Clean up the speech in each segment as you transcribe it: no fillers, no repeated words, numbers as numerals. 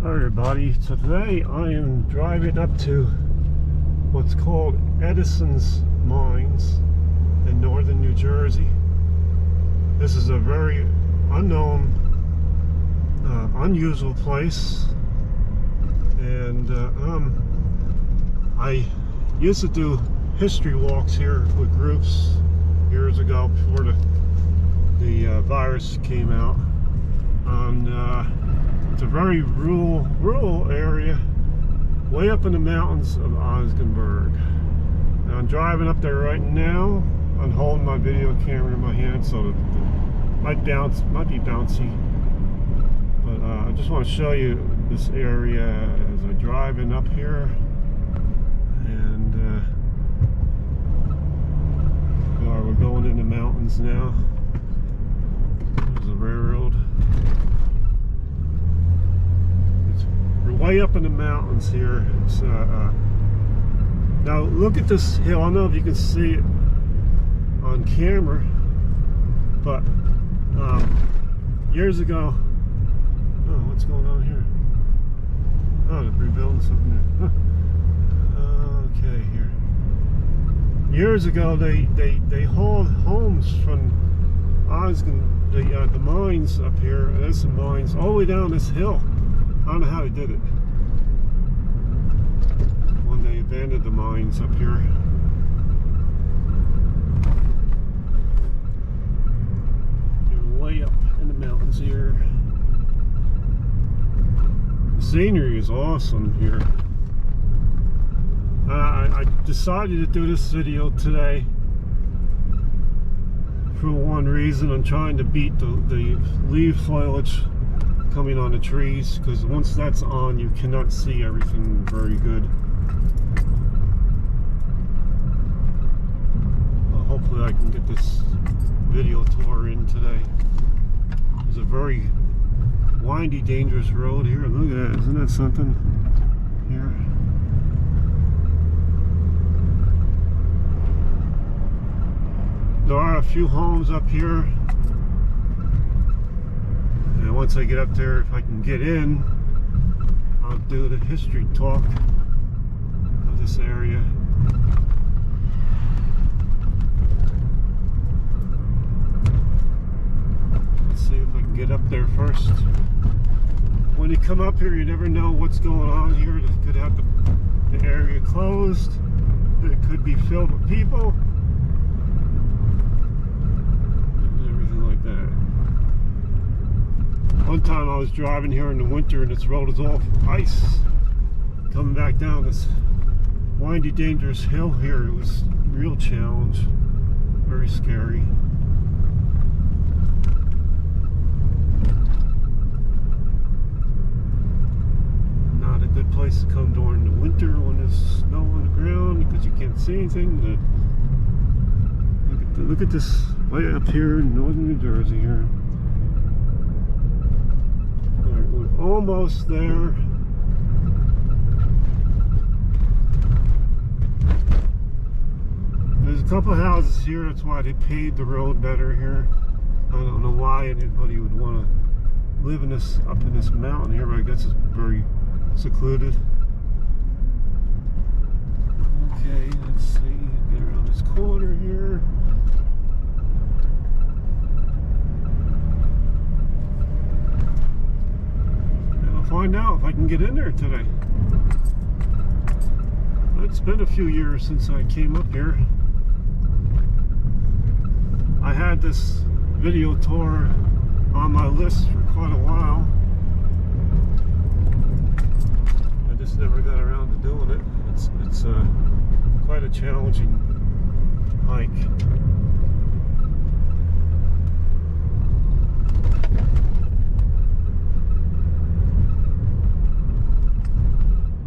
Hi everybody, so today I am driving up to what's called Edison's Mines in northern New Jersey. This is a very unknown, unusual place, and I used to do history walks here with groups years ago before the virus came out. It's a very rural area, way up in the mountains of Osnaburg. Now, I'm driving up there right now. I'm holding my video camera in my hand, so it might be bouncy. But I just want to show you this area as I'm driving up here. And we're going in the mountains now. There's a railroad. We're way up in the mountains here. It's now look at this hill. I don't know if you can see it on camera, but years ago, oh, what's going on here? Oh, they're rebuilding something there. Huh. Okay, here. Years ago, they hauled homes from the mines up here. There's some mines all the way down this hill. I don't know how they did it when they abandoned the mines up here. They're way up in the mountains here. The scenery is awesome here. I decided to do this video today for one reason. I'm trying to beat the leaf foliage coming on the trees, because once that's on, you cannot see everything very good. Well, hopefully I can get this video tour in today. There's a very windy, dangerous road here. Look at that, isn't that something here? There are a few homes up here. And once I get up there, if I can get in, I'll do the history talk of this area. Let's see if I can get up there first. When you come up here, you never know what's going on here. They could have the area closed. It could be filled with people. And everything like that. One time I was driving here in the winter and this road is all ice. Coming back down this windy, dangerous hill here, it was a real challenge. Very scary. Not a good place to come during the winter when there's snow on the ground because you can't see anything. Look at this way up here in northern New Jersey here. Almost there. There's a couple houses here. That's why they paved the road better here. I don't know why anybody would want to live in this up in this mountain here, but I guess it's very secluded. Okay, let's see. Get around this corner here. Find out if I can get in there today. It's been a few years since I came up here. I had this video tour on my list for quite a while. I just never got around to doing it. It's quite a challenging hike.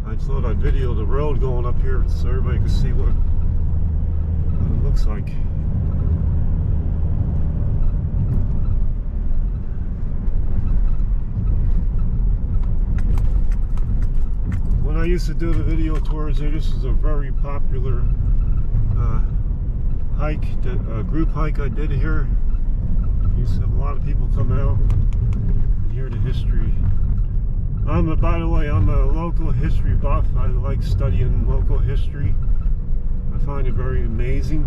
I thought I'd video the road going up here so everybody can see what it looks like. When I used to do the video tours here, this is a very popular hike, group hike I did here. Used to have a lot of people come out and hear the history. By the way, I'm a local history buff. I like studying local history. I find it very amazing.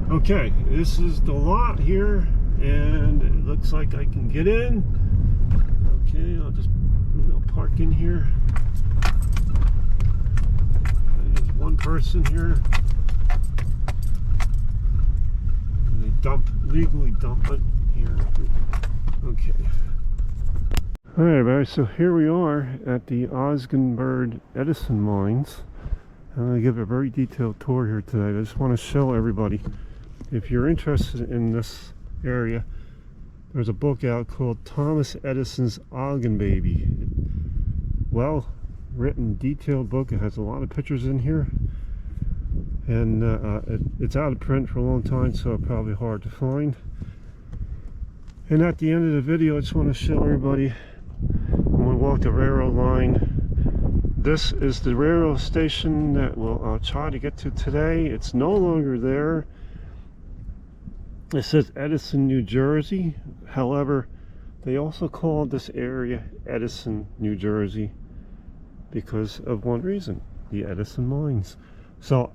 Okay, this is the lot here, and it looks like I can get in. Okay, I'll just park in here. There's one person here. And they legally dump it here. Okay. Alright everybody, so here we are at the Osgenberg Edson mines. I'm going to give a very detailed tour here today. I just want to show everybody, if you're interested in this area, there's a book out called Thomas Edison's Ogden Baby. Well written, detailed book. It has a lot of pictures in here, and it's out of print for a long time, so it's probably hard to find. And at the end of the video, I just want to show everybody, when we walk the railroad line, this is the railroad station that we'll try to get to today. It's no longer there. It says Edison, New Jersey. However, they also called this area Edison, New Jersey, because of one reason: the Edison mines. So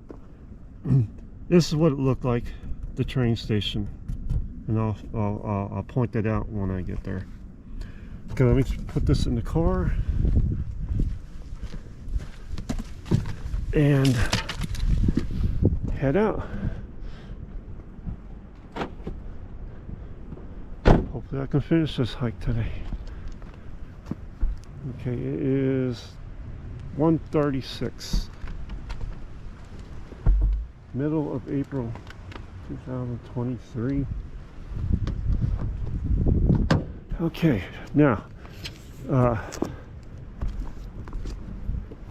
this is what it looked like, the train station, and I'll point that out when I get there. Okay, let me put this in the car and head out. Hopefully I can finish this hike today. Okay, it is 1:36, middle of April 2023. Okay, now I'm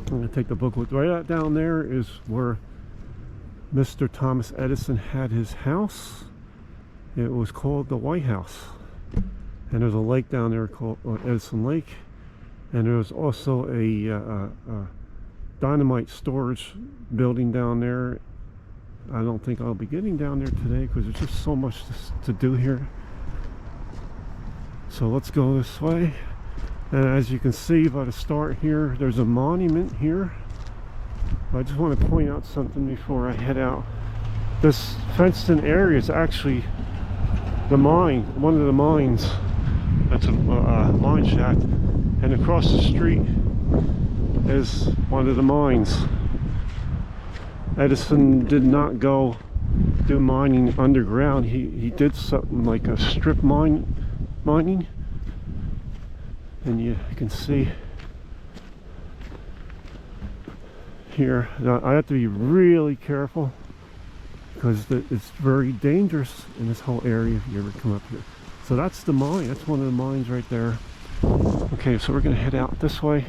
going to take the book with right out down there is where Mr. Thomas Edison had his house. It was called the White House, and there's a lake down there called Edison Lake, and there was also a dynamite storage building down there. I don't think I'll be getting down there today because there's just so much to do here. So let's go this way, and as you can see by the start here, there's a monument here. I just want to point out something before I head out. This fenced-in area is actually the mine, one of the mines. That's a mine shaft, and across the street is one of the mines. Edison did not go do mining underground. He did something like a strip mining, and you can see here. Now, I have to be really careful because it's very dangerous in this whole area if you ever come up here. So that's the mine. That's one of the mines right there. Okay, so we're gonna head out this way.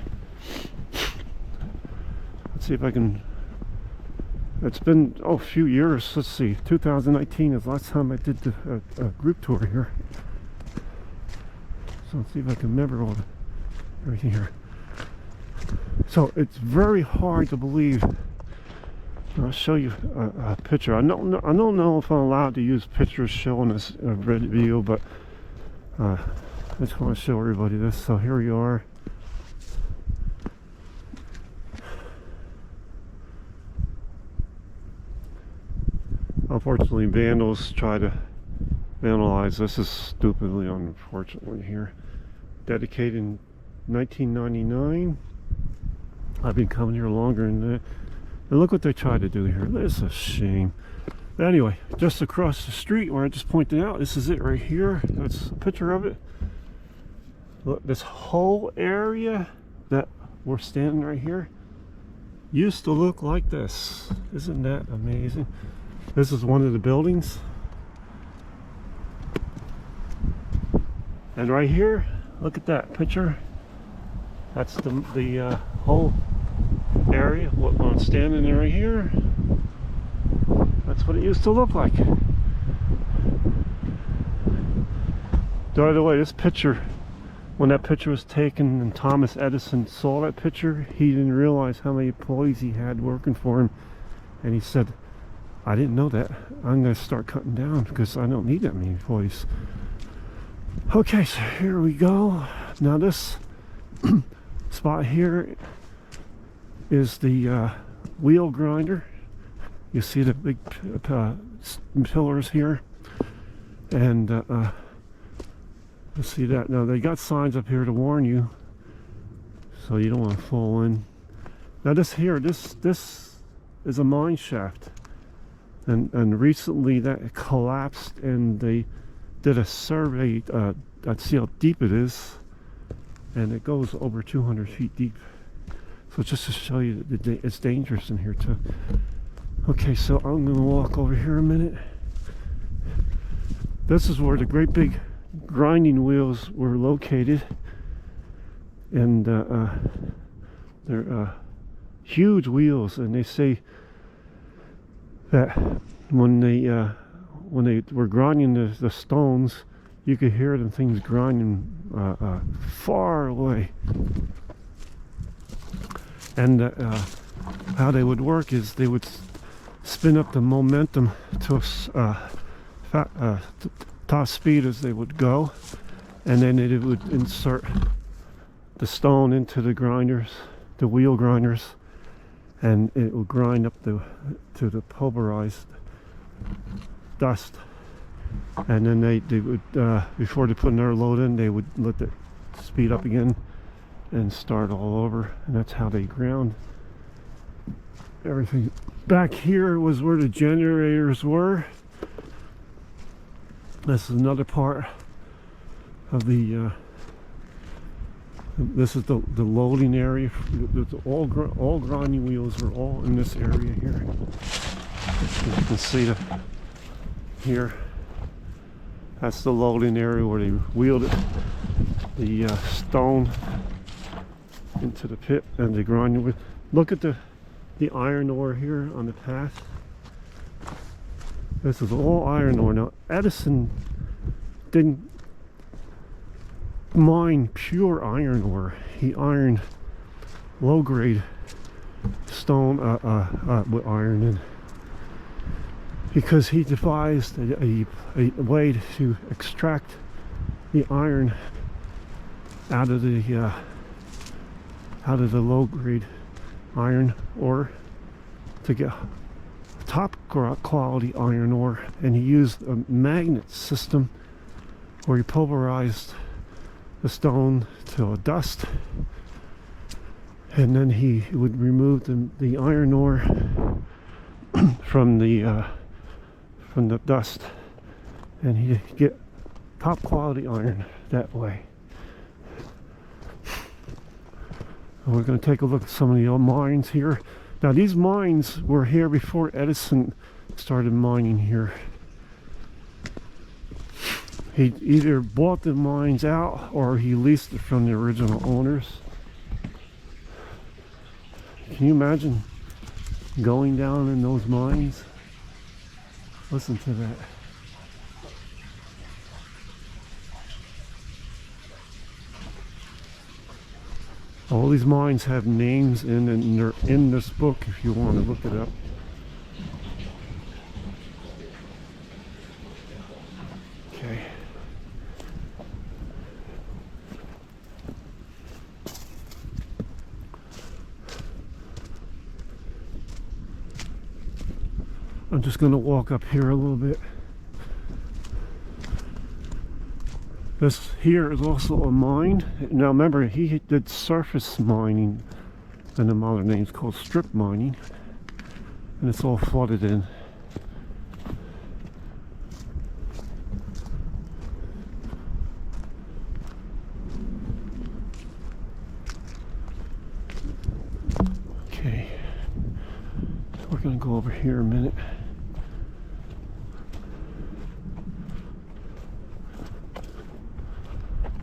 Let's see if I can. It's been a few years. Let's see, 2019 is the last time I did a group tour here. So let's see if I can remember everything here. So it's very hard to believe. I'll show you a picture. I don't know if I'm allowed to use pictures showing this video, but I just want to show everybody this. So here we are. Unfortunately, vandals try to vandalize. This is stupidly, unfortunately, here. Dedicated in 1999. I've been coming here longer than that. And look what they tried to do here. This is a shame. But anyway, just across the street where I just pointed out, this is it right here. That's a picture of it. Look, this whole area that we're standing right here used to look like this. Isn't that amazing? This is one of the buildings. And right here, look at that picture. That's the whole area. What I'm standing there right here. That's what it used to look like. By the way, this picture, when that picture was taken and Thomas Edison saw that picture, he didn't realize how many employees he had working for him. And he said, I didn't know that. I'm going to start cutting down because I don't need that many employees. Okay, so here we go. Now this spot here is the wheel grinder. You see the big pillars here, and let's see that. Now they got signs up here to warn you, so you don't want to fall in. Now this is a mine shaft, and recently that collapsed, and they did a survey to see how deep it is, and it goes over 200 feet deep. So just to show you that it's dangerous in here too. Okay, so I'm going to walk over here a minute. This is where the great big grinding wheels were located, and they're huge wheels, and they say that when they were grinding the stones, you could hear them things grinding far away. And how they would work is they would spin up the momentum to top speed as they would go, and then it would insert the stone into the grinders, the wheel grinders, and it would grind up to the pulverized dust. And then they would, before they put another load in, they would let it speed up again and start all over, and that's how they ground everything. Back here was where the generators were. This is another part of the this is the loading area. All grinding wheels are all in this area here. You can see here, that's the loading area where they wheeled it, the stone into the pit, and the grinding wheel. Look at the iron ore here on the path. This is all iron ore. Now Edson didn't mine pure iron ore. He ironed low grade stone with iron in, because he devised a way to extract the iron out of the low grade iron ore to get top quality iron ore. And he used a magnet system where he pulverized the stone to a dust, and then he would remove the iron ore from the dust, and he'd get top quality iron that way. And we're going to take a look at some of the old mines here. Now these mines were here before Edson started mining here. He either bought the mines out or he leased it from the original owners. Can you imagine going down in those mines? Listen to that. All these mines have names in, and they're in this book if you want to look it up. Okay. I'm just going to walk up here a little bit. This here is also a mine. Now remember, he did surface mining, and the modern name is called strip mining, and it's all flooded in. Okay, so we're going to go over here a minute.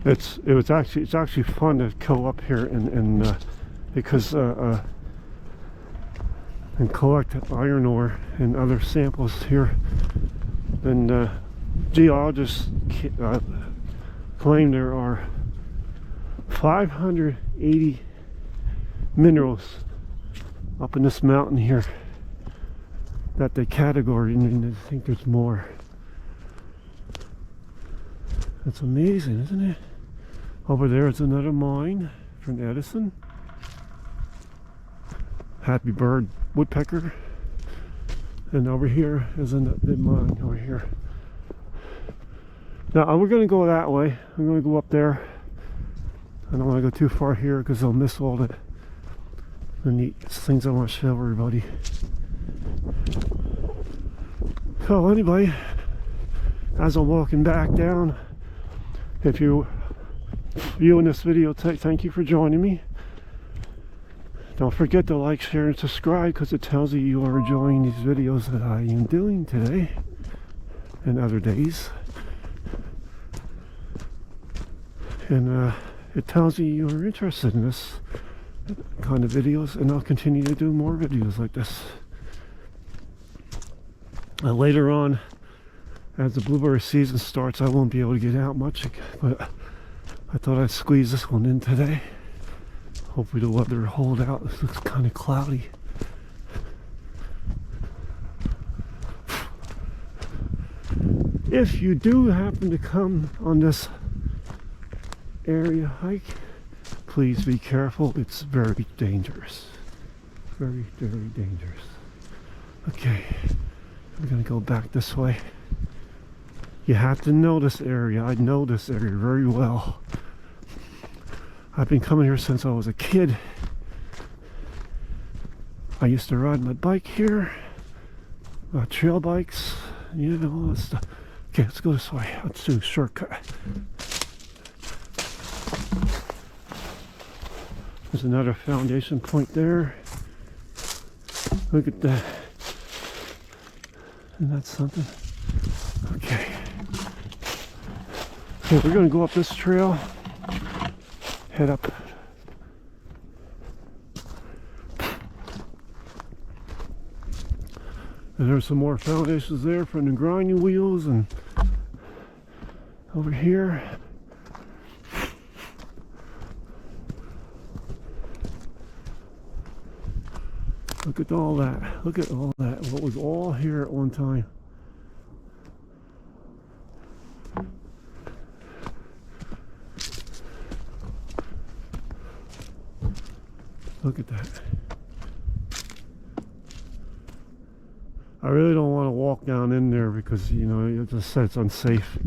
It's actually fun to go up here and because and collect iron ore and other samples here. And geologists claim there are 580 minerals up in this mountain here that they categorized, and I think there's more. That's amazing, isn't it? Over there is another mine from Edison. Happy bird woodpecker. And over here is a mine over here. Now we're going to go that way. I'm going to go up there. I don't want to go too far here because I'll miss all the neat things I want to show everybody. So anyway, as I'm walking back down, if you're viewing this video, thank you for joining me. Don't forget to like, share, and subscribe because it tells you are enjoying these videos that I am doing today and other days. And it tells you you're interested in this kind of videos, and I'll continue to do more videos like this. Later on, as the blueberry season starts, I won't be able to get out much, but I thought I'd squeeze this one in today. Hopefully the weather will hold out. This looks kind of cloudy. If you do happen to come on this area hike, please be careful. It's very dangerous. Very, very dangerous. Okay, we're gonna go back this way. You have to know this area. I know this area very well. I've been coming here since I was a kid. I used to ride my bike here, trail bikes, you know, all that stuff. Okay, let's go this way. Let's do a shortcut. There's another foundation point there. Look at that. Isn't that something? Okay. So we're going to go up this trail. Head up. And there's some more foundations there from the grinding wheels, and over here. Look at all that. Look at all that. What was all here at one time. Look at that. I really don't want to walk down in there because, you know, it just said it's unsafe.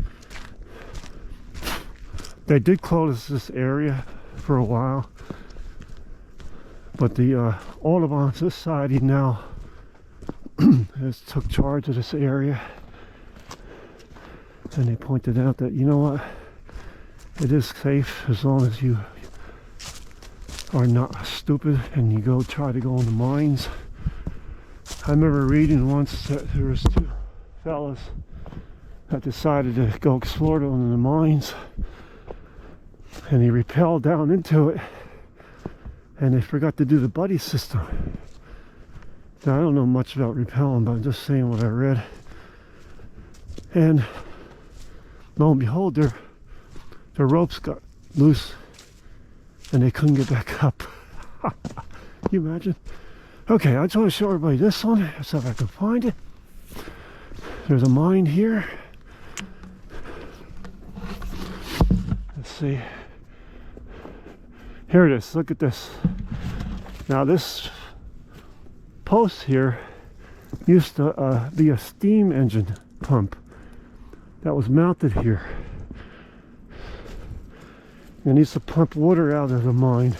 They did close this area for a while, but the Audubon Society now has took charge of this area, and they pointed out that, you know what, it is safe as long as you are not stupid and you go try to go in the mines. I remember reading once that there was two fellas that decided to go explore in the mines, and they rappelled down into it, and they forgot to do the buddy system. Now, I don't know much about rappelling, but I'm just saying what I read. And lo and behold, their ropes got loose and they couldn't get back up. Can you imagine? Okay, I just want to show everybody this one, see if I can find it. There's a mine here. Let's see. Here it is. Look at this. Now this post here used to be a steam engine pump that was mounted here. It needs to pump water out of the mine.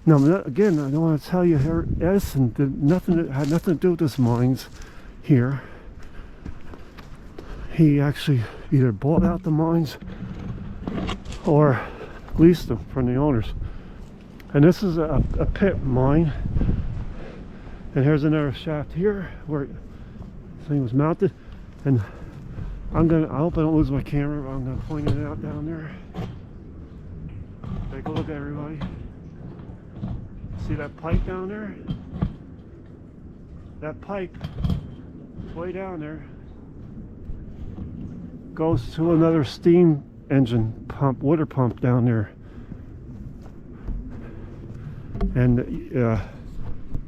Now, again, I don't want to tell you here, Edson had nothing to do with this mines here. He actually either bought out the mines or leased them from the owners. And this is a pit mine. And here's another shaft here where this thing was mounted. And I hope I don't lose my camera, but I'm gonna point it out down there. Take a look, everybody. See that pipe down there? That pipe way down there goes to another steam engine pump, water pump down there. And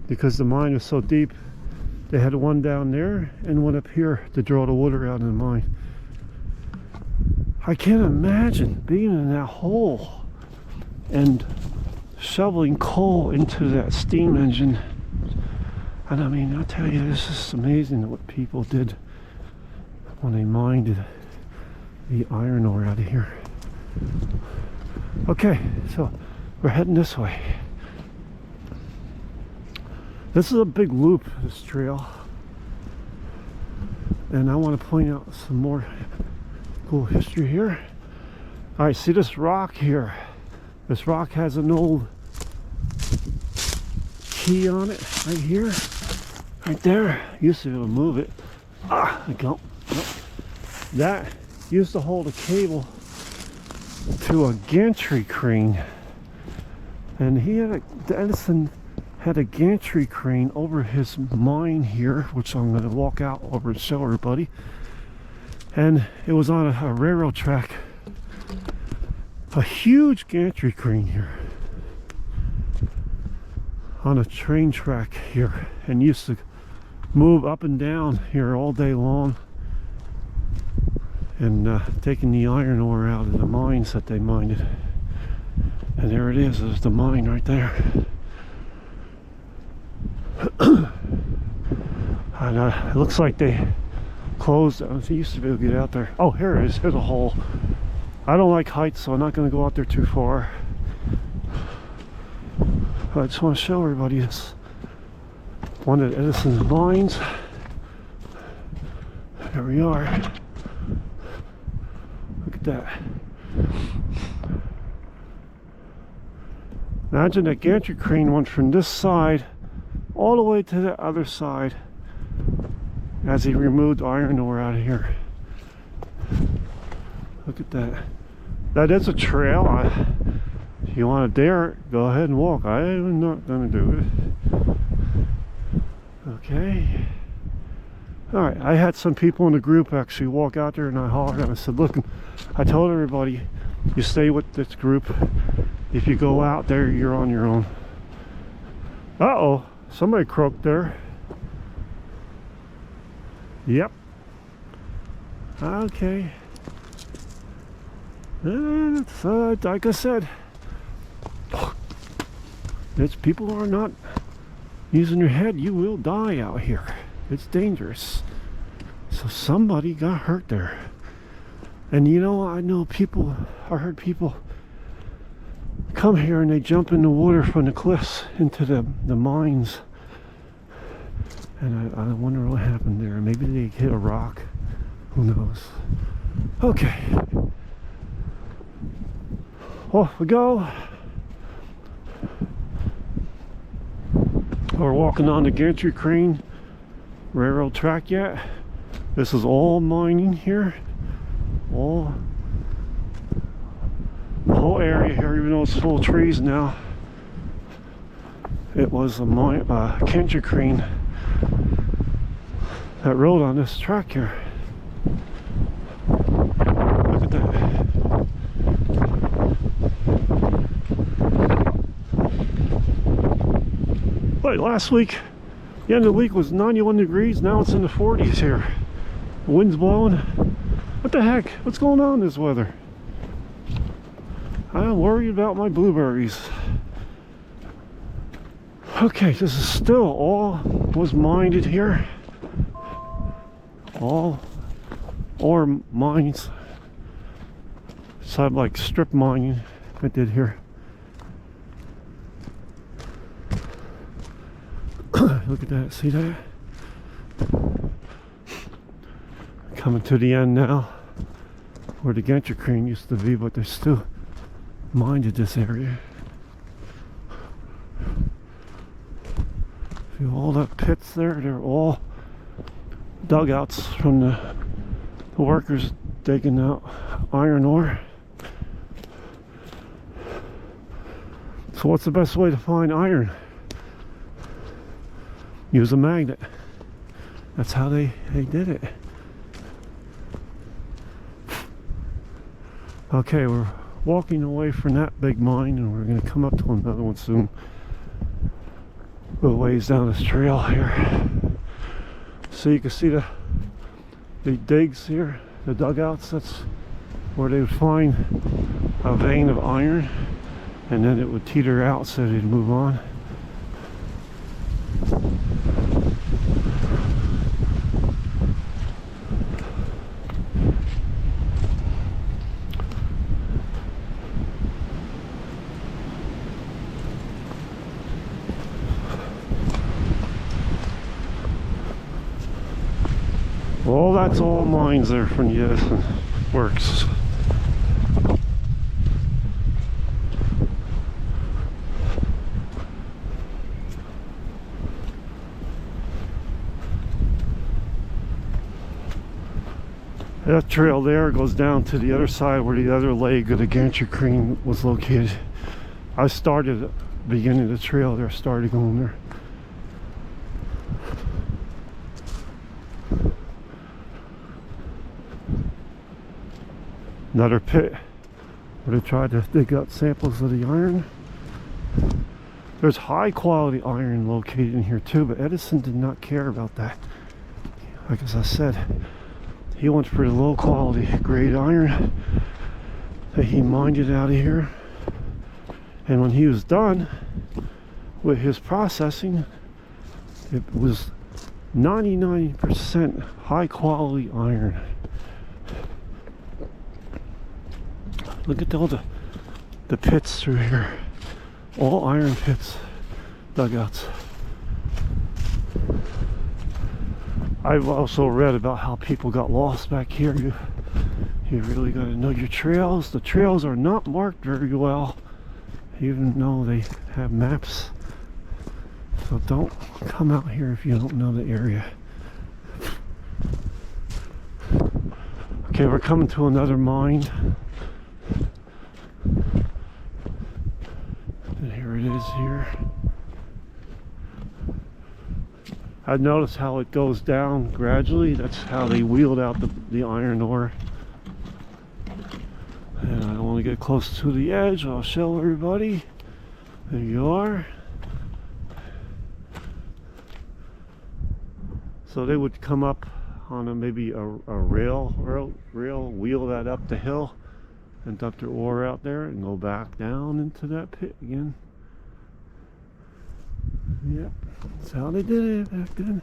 because the mine was so deep, they had one down there and one up here to draw the water out of the mine. I can't imagine being in that hole and shoveling coal into that steam engine. And I mean, I'll tell you, this is amazing what people did when they mined the iron ore out of here. Okay, so we're heading this way. This is a big loop, this trail. And I want to point out some more cool history here. Alright, see this rock here? This rock has an old key on it right here. Right there. Used to be able to move it. Ah, I go. Nope. That used to hold a cable to a gantry crane. And Edson had a gantry crane over his mine here, which I'm going to walk out over and show everybody. And it was on a railroad track. A huge gantry crane here. On a train track here. And used to move up and down here all day long. And taking the iron ore out of the mines that they mined. And there it is, there's the mine right there. And it looks like they closed. They used to be able to get out there. Oh, here it is. Here's a hole. I don't like heights, so I'm not going to go out there too far. I just want to show everybody this. One of Edison's mines. There we are. Look at that. Imagine that gantry crane went from this side all the way to the other side as he removed iron ore out of here. Look at that. That is a trail. If you want to dare it, go ahead and walk. I am not going to do it. Okay. Alright, I had some people in the group actually walk out there, and I hollered and I said, look, I told everybody, you stay with this group. If you go out there, you're on your own. Uh-oh, somebody croaked there. Yep. Okay. It's, like I said, if people are not using your head, you will die out here. It's dangerous. So somebody got hurt there. And you know, I heard people come here and they jump in the water from the cliffs into the mines. And I wonder what happened there. Maybe they hit a rock. Who knows? Okay. Off we go. We're walking on the gantry crane railroad track yet. This is all mining here. The whole area here, even though it's full of trees now, it was a gantry crane that rode on this track here. Look at that. Wait, last week, the end of the week was 91 degrees. Now it's in the 40s here. The wind's blowing. What the heck? What's going on in this weather? I'm worried about my blueberries. Okay, this is still all was mined here. All ore mines. Side like strip mining I did here. Look at that, see that? Coming to the end now, where the gantry crane used to be, but they're still mined this area. See all the pits there, they're all dugouts from the workers digging out iron ore. So what's the best way to find iron? Use a magnet. That's how they did it. Okay, we're walking away from that big mine and we're going to come up to another one soon. A ways down this trail here. So you can see the digs here, the dugouts. That's where they would find a vein of iron. and then it would teeter out, so they'd move on. Well, that's all mines there from the Edson works. That trail there goes down to the other side where the other leg of the gantry crane was located. I started at the beginning of the trail there, started going there. Another pit where they tried to dig up samples of the iron. There's high quality iron located in here too, but Edson did not care about that. Like as I said, he went for the low quality grade iron that he mined it out of here. And when he was done with his processing, it was 99% high quality iron. Look at all the pits through here. All iron pits, dugouts. I've also read about how people got lost back here. You really got to know your trails. The trails are not marked very well, even though they have maps. So don't come out here if you don't know the area. Okay, we're coming to another mine. And here it is here. I noticed how it goes down gradually. That's how they wheeled out the iron ore. And I don't want to get close to the edge. I'll show everybody. There you are. So they would come up on maybe a rail, wheel that up the hill, and dump their ore out there and go back down into that pit again. Yep, that's how they did it back then.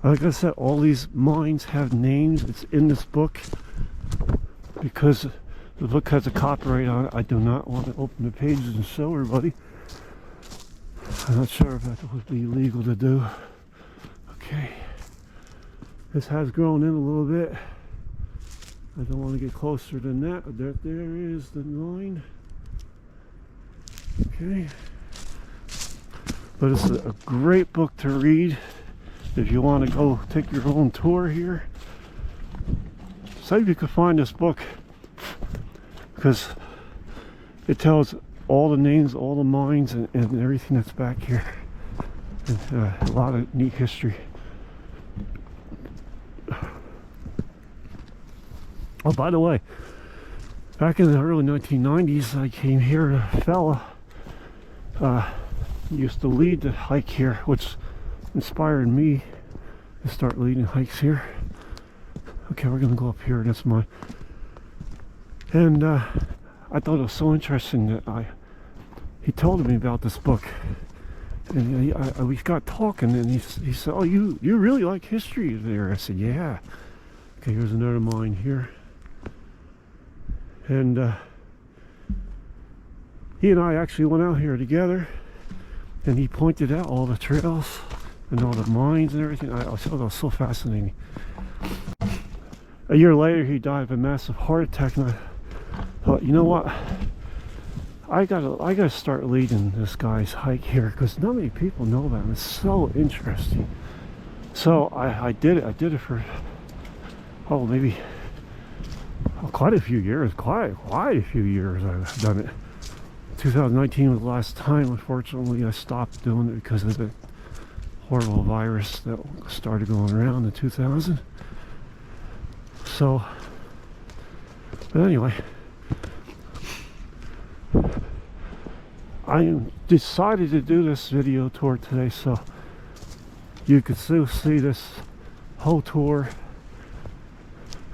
Like I said, all these mines have names. It's in this book because the book has a copyright on it. I do not want to open the pages and show everybody. I'm not sure if that would be legal to do. Okay. This has grown in a little bit. I don't want to get closer than that. There is the line. Okay. But it's a great book to read if you want to go take your own tour here. See if you can find this book, because it tells all the names, all the mines, and everything that's back here. And, a lot of neat history. Oh, by the way, back in the early 1990s, I came here, a fella used to lead the hike here, which inspired me to start leading hikes here. Okay, we're gonna go up here. That's mine. And I thought it was so interesting that he told me about this book, and we got talking, and he said, "Oh, you really like history there?" I said, "Yeah." Okay, here's another mine here, and he and I actually went out here together, and he pointed out all the trails and all the mines and everything. I thought it was so fascinating. A year later, he died of a massive heart attack, and I thought, you know what? I gotta start leading this guy's hike here, because not many people know about him. It's so interesting. So I did it. I did it for maybe quite a few years. Quite a few years I've done it. 2019 was the last time. Unfortunately, I stopped doing it because of the horrible virus that started going around in 2000. So, but anyway, I decided to do this video tour today so you could still see this whole tour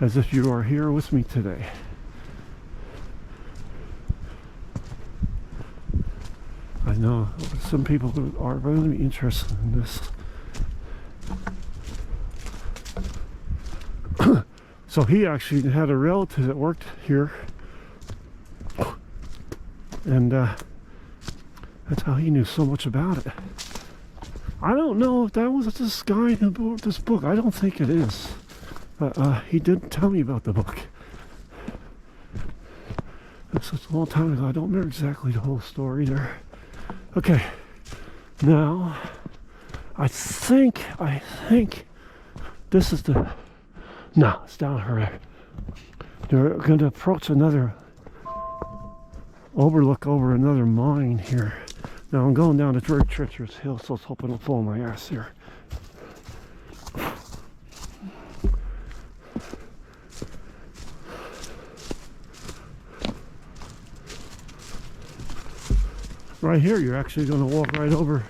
as if you are here with me today. I know some people are really interested in this. So he actually had a relative that worked here, and that's how he knew so much about it. I don't know if that was this guy who wrote this book. I don't think it is. But he did tell me about the book. This was a long time ago. I don't remember exactly the whole story there. Okay, now I think this is the. No, it's down here. They're going to approach another overlook over another mine here. Now I'm going down a very treacherous hill, so I was hoping to fall my ass here. Right here, you're actually going to walk right over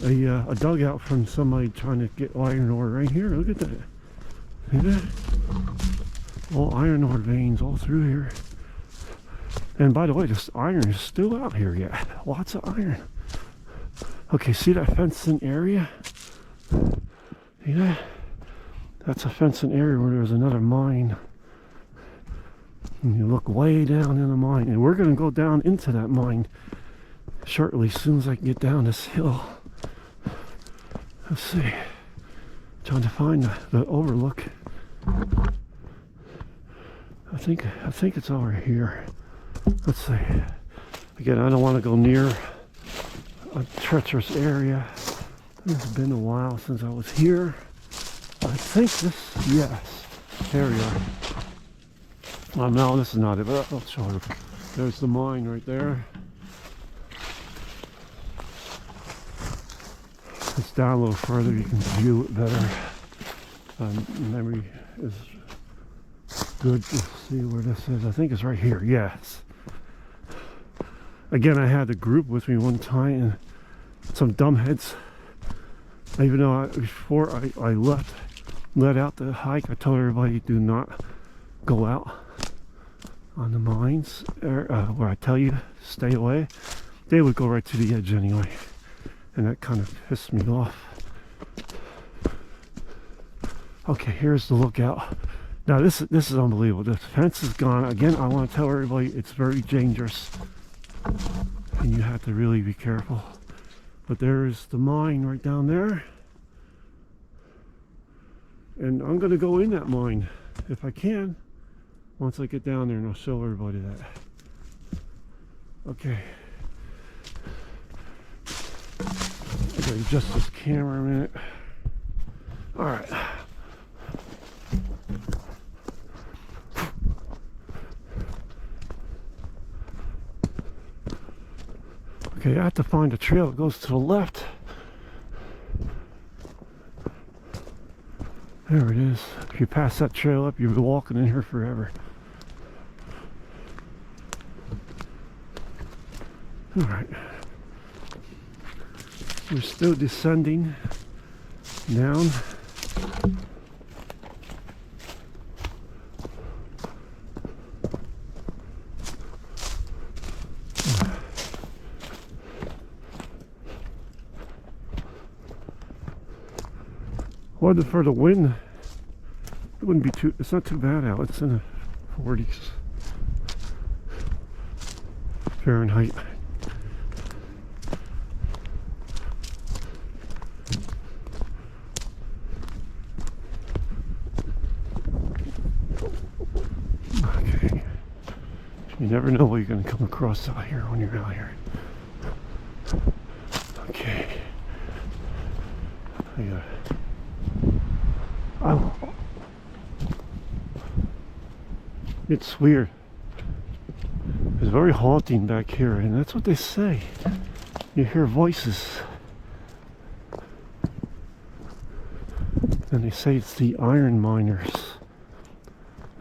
a dugout from somebody trying to get iron ore. Right here, look at that. See that? All iron ore veins all through here. And by the way, this iron is still out here yet. Lots of iron. Okay, see that fenced-in area? See that? That's a fenced-in area where there's another mine. And you look way down in the mine. And we're going to go down into that mine shortly, as soon as I can get down this hill. Let's see. Trying to find the overlook. I think it's over here. Let's see. Again, I don't want to go near a treacherous area. It's been a while since I was here. I think this, yes. There we are. Oh, no, this is not it, but I'll show you. There's the mine right there. It's down a little further, you can view it better. Memory is good to see where this is. I think it's right here, yes. Again, I had a group with me one time, and some dumbheads. Even though before I let out the hike, I told everybody do not go out on the mines, where I tell you stay away. They would go right to the edge anyway. And that kind of pissed me off. Okay, here's the lookout. Now this is unbelievable. The fence is gone. Again, I want to tell everybody it's very dangerous. And you have to really be careful. But there's the mine right down there. And I'm going to go in that mine if I can. Once I get down there, and I'll show everybody that. Okay. Okay, adjust this camera a minute. Alright. Okay, I have to find a trail that goes to the left. There it is. If you pass that trail up, you'll be walking in here forever. Alright. We're still descending down. Wasn't for the wind, it wouldn't be too, it's not too bad out. It's in the 40s Fahrenheit. Okay. You never know what you're going to come across out here when you're out here. Okay. It's weird. It's very haunting back here, and that's what they say. You hear voices. And they say it's the iron miners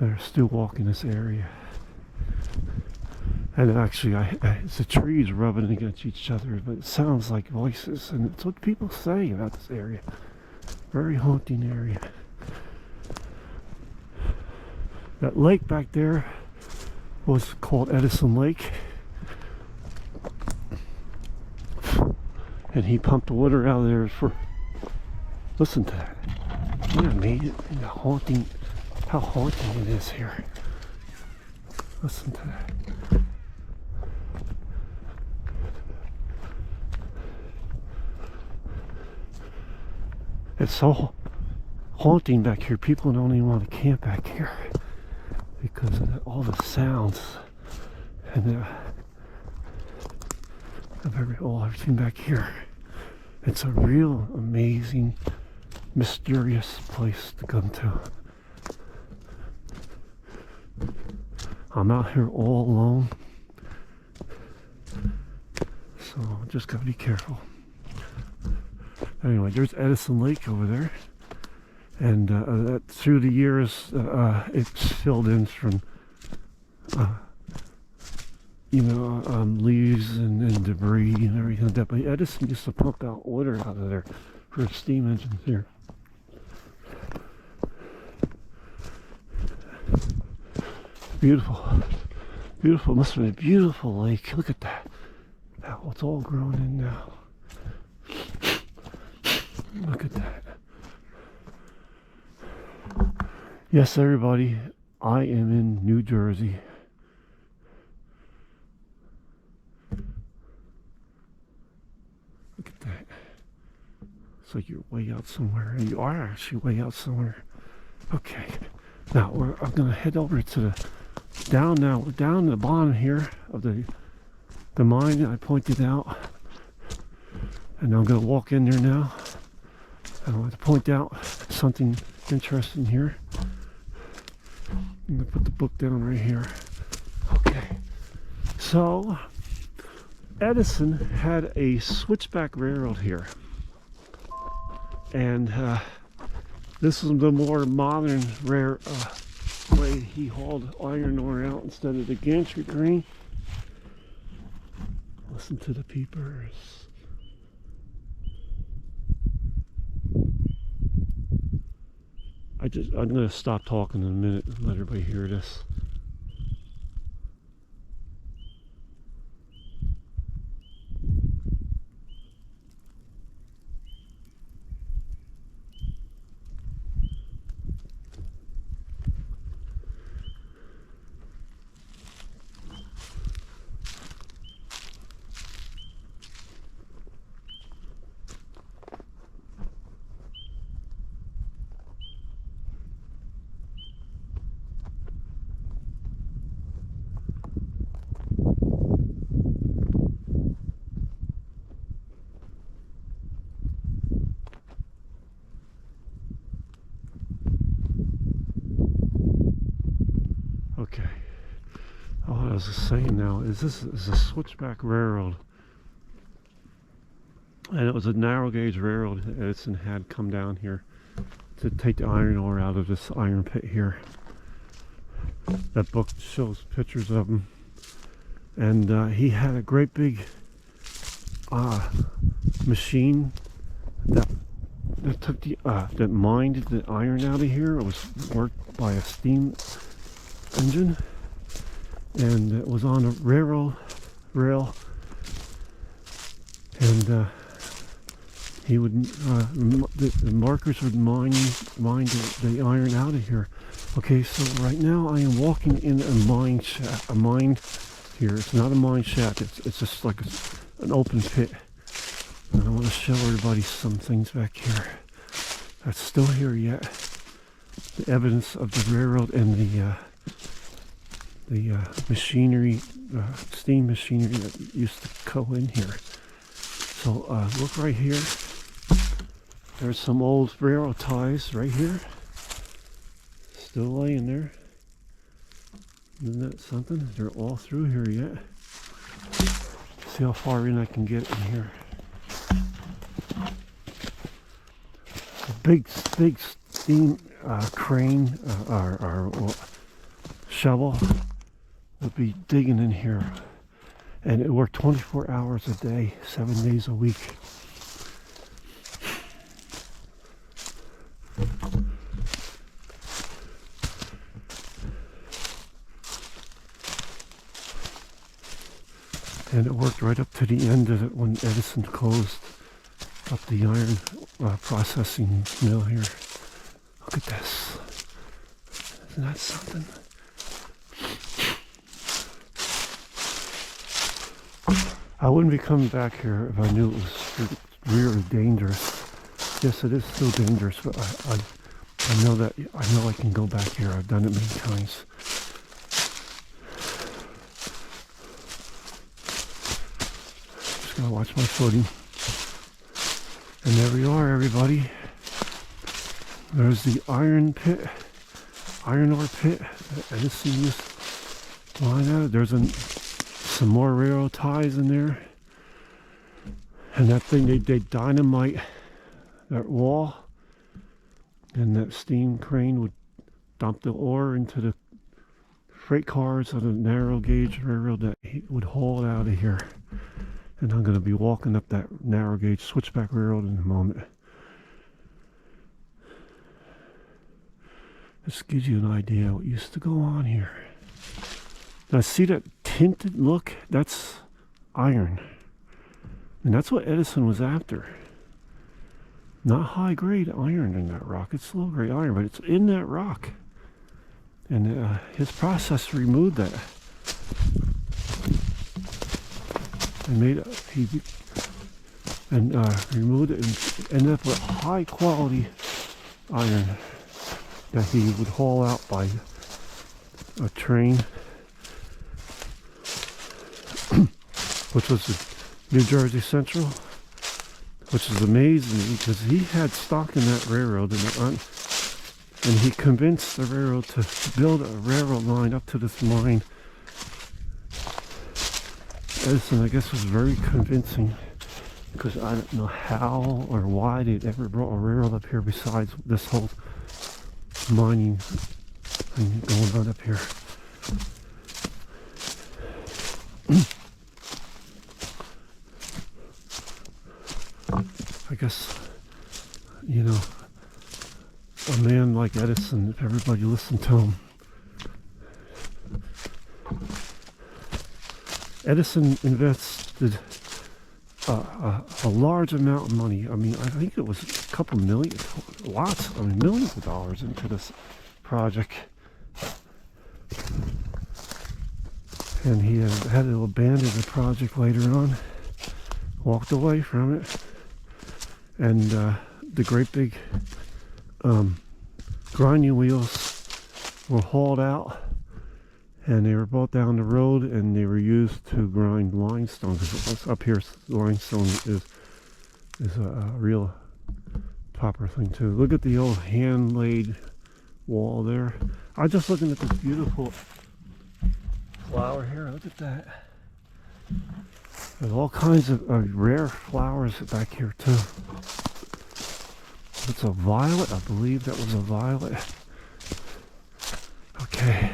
that are still walking this area. And actually, it's the trees rubbing against each other, but it sounds like voices, and it's what people say about this area. Very haunting area. That lake back there was called Edson Lake. And he pumped the water out of there for, listen to that. Isn't that amazing? Haunting, how haunting it is here. Listen to that. It's so haunting back here. People don't even want to camp back here because of all the sounds and of everything back here. It's a real amazing, mysterious place to come to. I'm out here all alone, so just gotta be careful. Anyway, there's Edson Lake over there, and that through the years it's filled in from leaves and debris and everything like that. But Edison used to pump out water out of there for steam engines here. Beautiful, beautiful. Must have been a beautiful lake. Look at that. Now it's all grown in now. Look at that. Yes, everybody, I am in New Jersey. Look at that. It's like you're way out somewhere. And you are actually way out somewhere. Okay. Now I'm going to head over to the down now. We're down at the bottom here of the mine that I pointed out. And I'm going to walk in there now. I want to point out something interesting here. I'm going to put the book down right here. Okay. So, Edison had a switchback railroad here. And this is the more modern way he hauled iron ore out instead of the gantry crane. Listen to the peepers. I'm going to stop talking in a minute and let everybody hear this. Okay. Oh, what I was saying now is this is a switchback railroad. And it was a narrow gauge railroad that Edison had come down here to take the iron ore out of this iron pit here. That book shows pictures of him. And he had a great big machine that took that mined the iron out of here. It was worked by a steam engine, and it was on a rail, and he would the markers would mine the iron out of here. Okay, so right now I am walking in a mine shaft. A mine here. It's not a mine shaft. It's just like an open pit. And I want to show everybody some things back here that's still here yet. The evidence of the railroad and the machinery, steam machinery that used to go in here. So look right here. There's some old railroad ties right here. Still laying there. Isn't that something? They're all through here yet. See how far in I can get in here. A big steam crane or shovel would be digging in here, and it worked 24 hours a day, 7 days a week. And it worked right up to the end of it when Edison closed up the iron processing mill here. Look at this. Isn't that something? I wouldn't be coming back here if I knew it was really dangerous. Yes, it is still dangerous, but I know that I can go back here. I've done it many times. Just gotta watch my footing. And there we are, everybody. There's the iron ore pit that Edison used to line out. There's some more railroad ties in there. And that thing, they dynamite that wall. And that steam crane would dump the ore into the freight cars on the narrow gauge railroad that he would haul it out of here. And I'm going to be walking up that narrow gauge switchback railroad in a moment. This gives you an idea of what used to go on here. Now see that tinted look? That's iron. And that's what Edison was after. Not high grade iron in that rock. It's low grade iron, but it's in that rock. And his process removed that. And removed it and ended up with high quality iron that he would haul out by a train, which was the New Jersey Central, which is amazing because he had stock in that railroad and he convinced the railroad to build a railroad line up to this mine. Edison, I guess, was very convincing because I don't know how or why they'd ever brought a railroad up here besides this whole mining thing going on up here. I guess, you know, a man like Edison, if everybody listened to him. Edison invested a large amount of money. I mean, I think it was a couple million, millions of dollars into this project. And he had to abandon the project later on, walked away from it. And the great big grinding wheels were hauled out and they were brought down the road and they were used to grind limestone, because up here limestone is a real proper thing too. Look at the old hand laid wall there. I'm just looking at this beautiful flower here. Look at that. There's all kinds of rare flowers back here too. It's a violet. I believe that was a violet. Okay.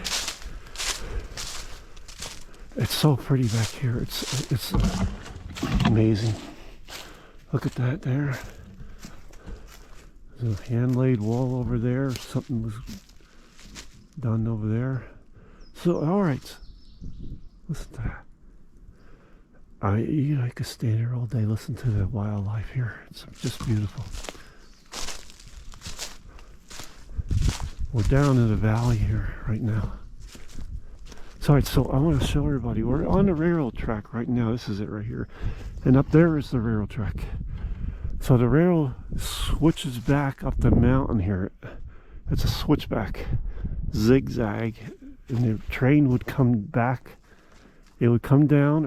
It's so pretty back here. It's amazing. Look at that there. There's a hand-laid wall over there. Something was done over there. So, all right. Listen to that. I could stand here all day, listen to the wildlife here. It's just beautiful. We're down in the valley here right now. Alright, so I want to show everybody, we're on the railroad track right now. This is it right here. And up there is the railroad track. So the railroad switches back up the mountain here. It's a switchback, zigzag, and the train would come back. It would come down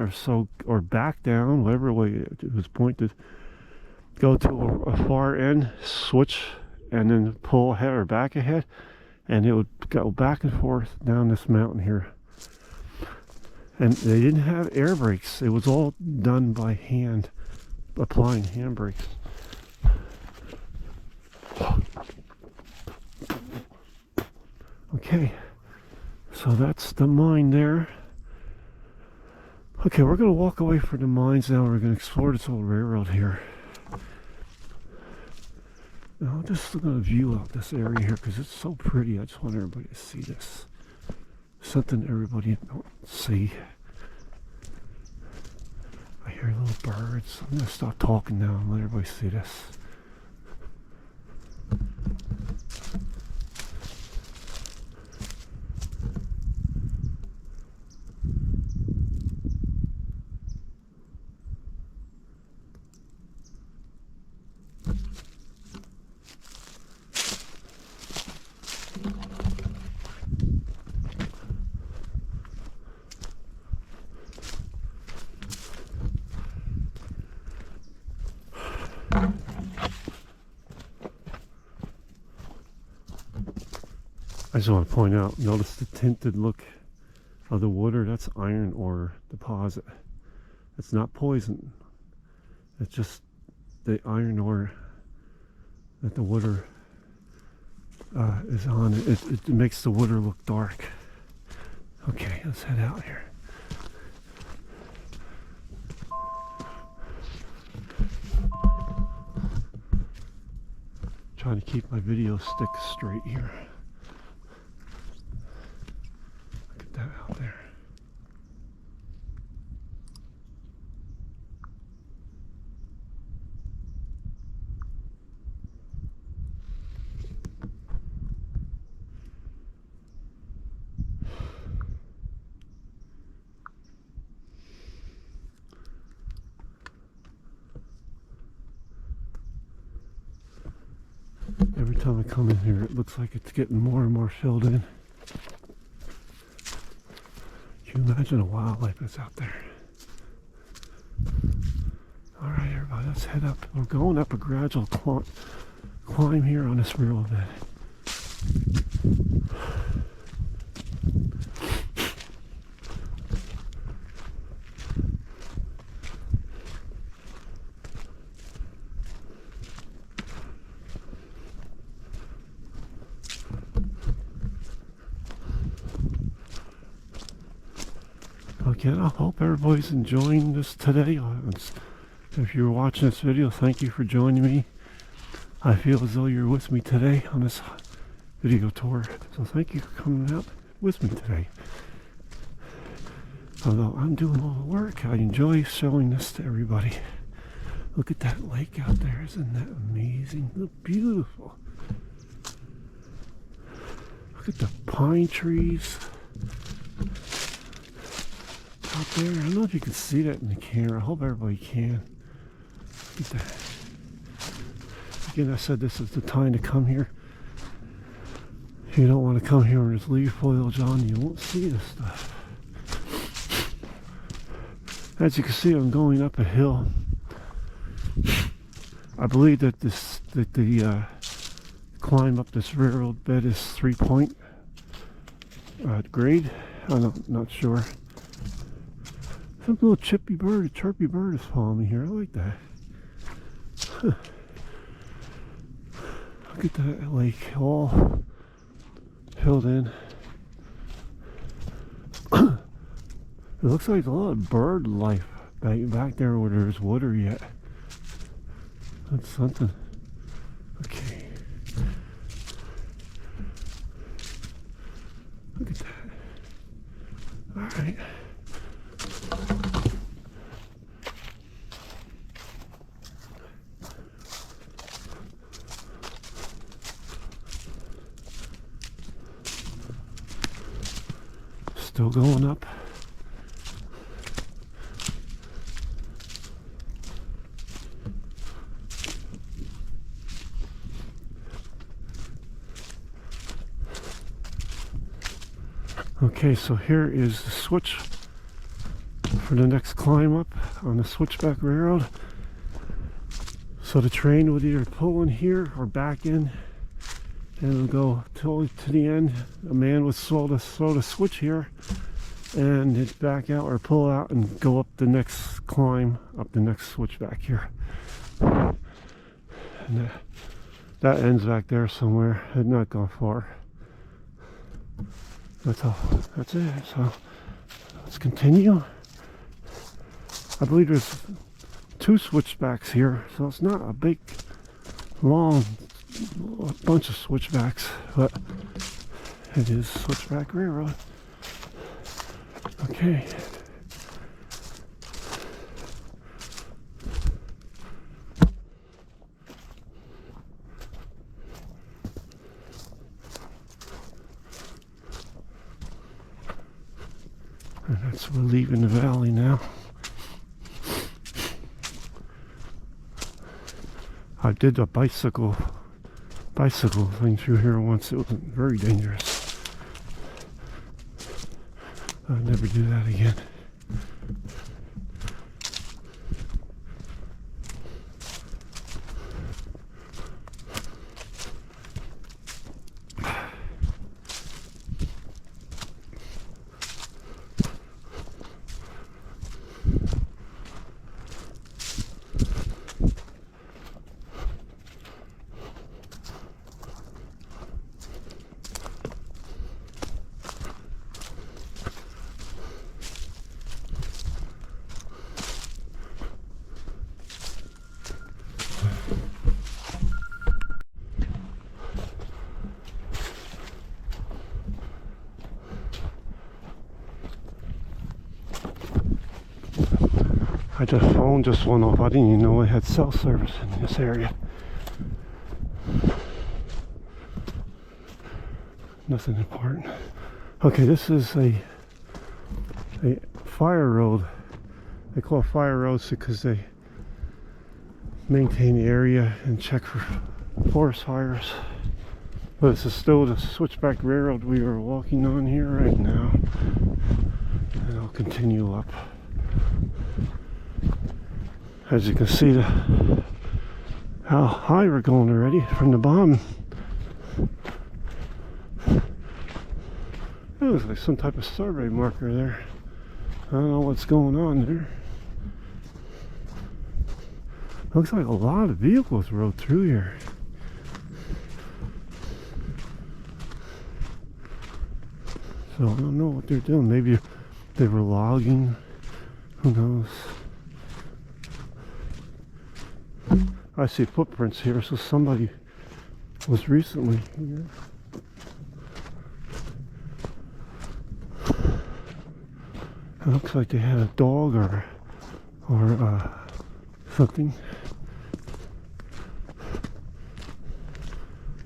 or back down, whatever way it was pointed, go to a far end, switch, and then pull ahead or back ahead, and it would go back and forth down this mountain here. And they didn't have air brakes. It was all done by hand, applying hand brakes. Okay, so that's the mine there. Okay, we're going to walk away from the mines now. We're going to explore this old railroad here. Now, I'm just going to view out this area here because it's so pretty. I just want everybody to see this. Something everybody don't see. I hear little birds. I'm gonna stop talking now and let everybody see this. I just want to point out, notice the tinted look of the water. That's iron ore deposit. It's not poison. It's just the iron ore that the water is on. It makes the water look dark. Okay, let's head out here. Trying to keep my video stick straight here. Look at that out there. Every time I come in here, it looks like it's getting more and more filled in. Can you imagine the wildlife that's out there? Alright everybody, let's head up. We're going up a gradual climb here on this railroad bed. Again, I hope everybody's enjoying this today. If you're watching this video, thank you for joining me. I feel as though you're with me today on this video tour. So thank you for coming out with me today. Although I'm doing all the work, I enjoy showing this to everybody. Look at that lake out there. Isn't that amazing? Look, beautiful. Look at the pine trees out there. I don't know if you can see that in the camera. I hope everybody can. Look at that. Again, I said this is the time to come here. If you don't want to come here when there's leaf foliage on, you won't see this stuff. As you can see, I'm going up a hill. I believe that the climb up this railroad bed is 3-point grade. I'm not sure. Some little chirpy bird is following me here. I like that. Look at that lake, all filled in. It looks like a lot of bird life back there where there's water yet. That's something. Okay. Look at that. All right. Still going up. Okay, so here is the switch for the next climb up on the switchback railroad. So the train would either pull in here or back in, and it'll go totally to the end. A man would throw the switch here, and it'd back out or pull out and go up the next climb, up the next switchback here. And that ends back there somewhere. It's not gone far. That's it. So let's continue. I believe there's 2 switchbacks here, so it's not a big, long bunch of switchbacks, but it is switchback railroad. Okay. And that's, we're leaving the valley now. I did a bicycle thing through here once. It was very dangerous. I'll never do that again. The phone just went off. I didn't even know I had cell service in this area. Nothing important. Okay, this is a fire road. They call it fire roads because they maintain the area and check for forest fires. But this is still the switchback railroad we are walking on here right now. And I'll continue up. As you can see, how high we're going already from the bottom. It looks like some type of survey marker there. I don't know what's going on there. Looks like a lot of vehicles rode through here. So I don't know what they're doing. Maybe they were logging. Who knows? I see footprints here, so somebody was recently here. It looks like they had a dog or something.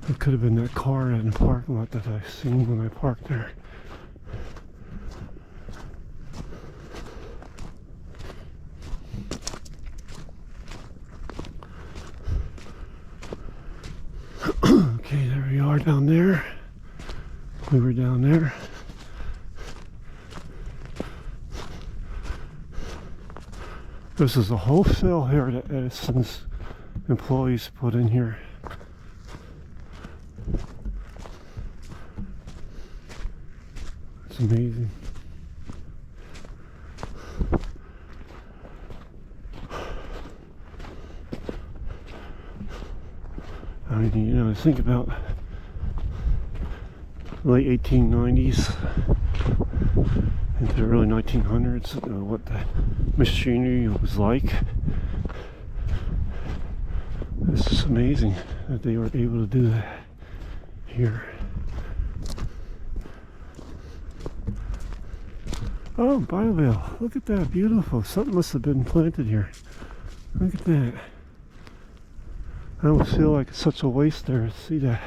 It could have been that car in the parking lot that I seen when I parked there. Okay, there we are down there. We were down there. This is a wholesale here that Edison's employees put in here. It's amazing. I mean, you know, think about late 1890s into the early 1900s, what the machinery was like. It's just amazing that they were able to do that here. Oh, biovale, look at that, beautiful. Something must have been planted here. Look at that. I almost feel like it's such a waste there to see that.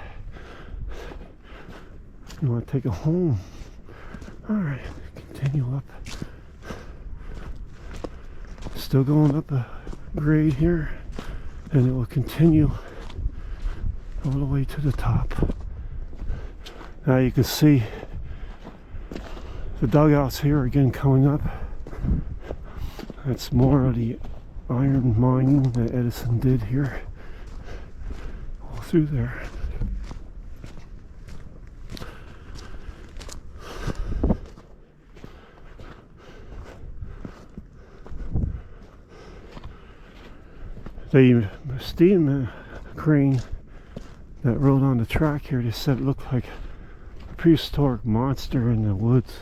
You want to take it home. Alright, continue up. Still going up a grade here, and it will continue all the way to the top. Now you can see the dugouts here again coming up. That's more of the iron mining that Edison did here. All through there. The steam crane that rode on the track here, they said it looked like a prehistoric monster in the woods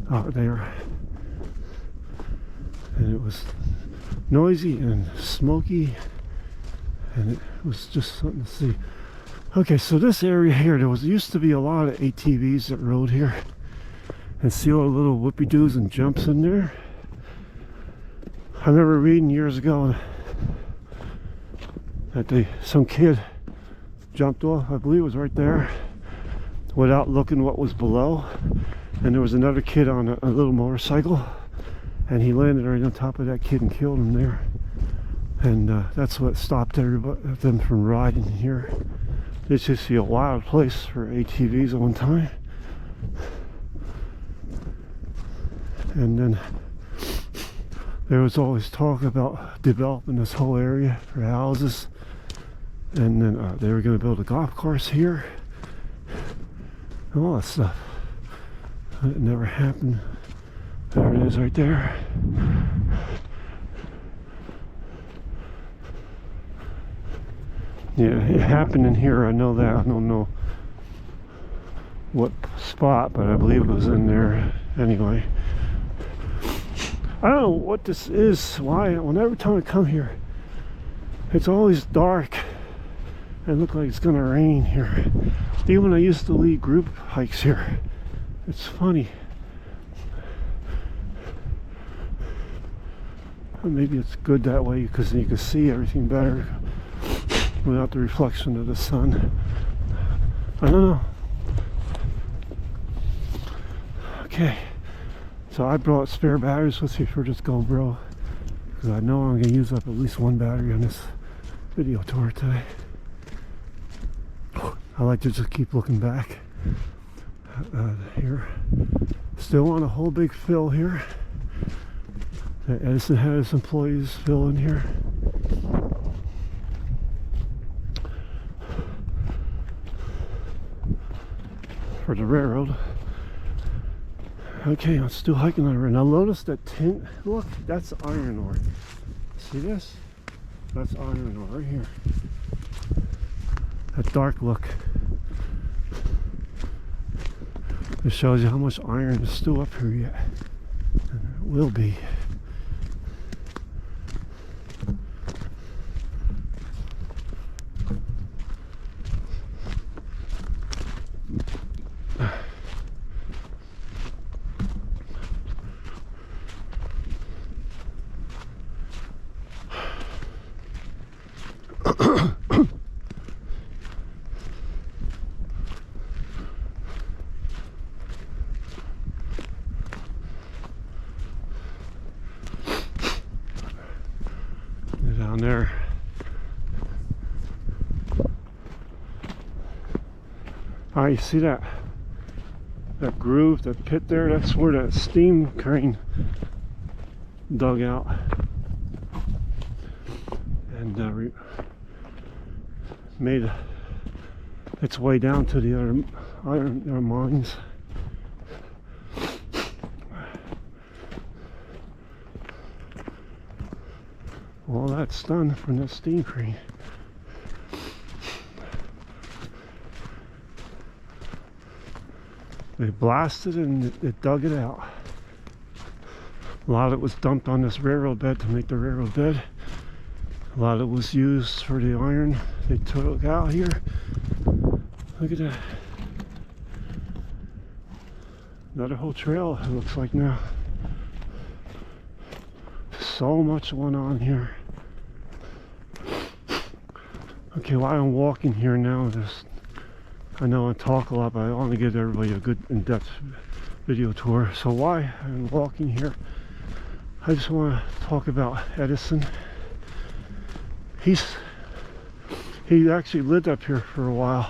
out there. And it was noisy and smoky, and it was just something to see. Okay, so this area here, there used to be a lot of ATVs that rode here. And see all the little whoopie-doos and jumps in there. I remember reading years ago that some kid jumped off, I believe it was right there, without looking what was below, and there was another kid on a little motorcycle, and he landed right on top of that kid and killed him there. And that's what stopped them from riding here. It's just a wild place for ATVs at one time. And then there was always talk about developing this whole area for houses, and then they were going to build a golf course here and all that stuff. But it never happened. There it is right there. Yeah, it happened in here, I know that. I don't know what spot, but I believe it was in there anyway. I don't know what this is, why, whenever time I come here, it's always dark and look like it's gonna rain here. Even when I used to lead group hikes here, it's funny. Or maybe it's good that way because you can see everything better without the reflection of the sun. I don't know. Okay, so I brought spare batteries with me for this GoPro because I know I'm going to use up at least one battery on this video tour today. I like to just keep looking back here. Still on a whole big fill here. Edson had his employees fill in here. For the railroad. Okay, let's do hiking on the railroad. Now notice that tint. Look, that's iron ore. See this? That's iron ore right here. That dark look. It shows you how much iron is still up here yet. And it will be. Down there. You see that groove, that pit there? That's where that steam crane dug out and made its way down to the other iron mines. All that's done from that steam crane. They blasted and it dug it out. A lot of it was dumped on this railroad bed to make the railroad bed. A lot of it was used for the iron they took out here. Look at that. Another whole trail, it looks like now. So much went on here. Okay, while I'm walking here now, I know I talk a lot, but I want to give everybody a good in-depth video tour. So why I'm walking here, I just want to talk about Edson. He actually lived up here for a while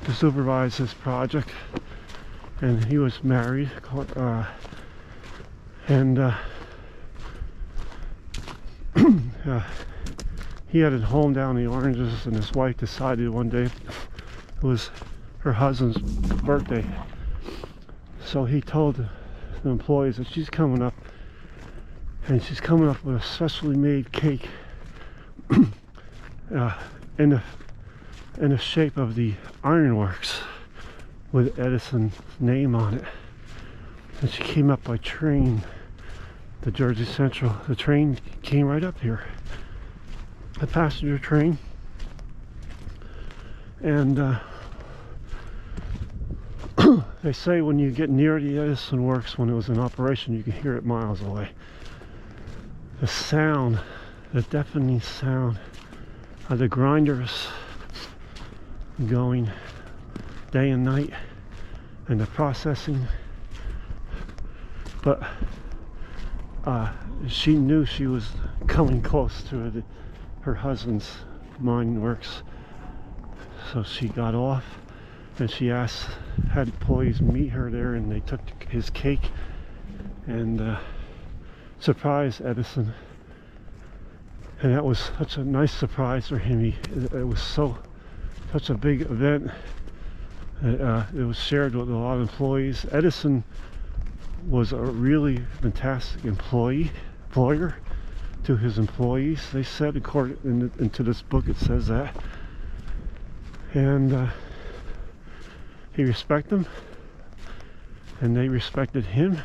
to supervise this project, and he was married, he had a home down in the Oranges, and his wife decided one day it was her husband's birthday, so he told the employees that she's coming up, and she's coming up with a specially made cake in the shape of the ironworks with Edison's name on it. And she came up by train, the Jersey Central. The train came right up here, a passenger train, and they say when you get near the Edison works, when it was in operation, you can hear it miles away. The sound, the deafening sound of the grinders going day and night, and the processing. But she knew she was coming close to her husband's mine works, so she got off and she had employees meet her there, and they took his cake and surprised Edson. And that was such a nice surprise for him. It was such a big event. It was shared with a lot of employees. Edson was a really fantastic employer to his employees. They said, according into this book, it says that. And he respected them, and they respected him.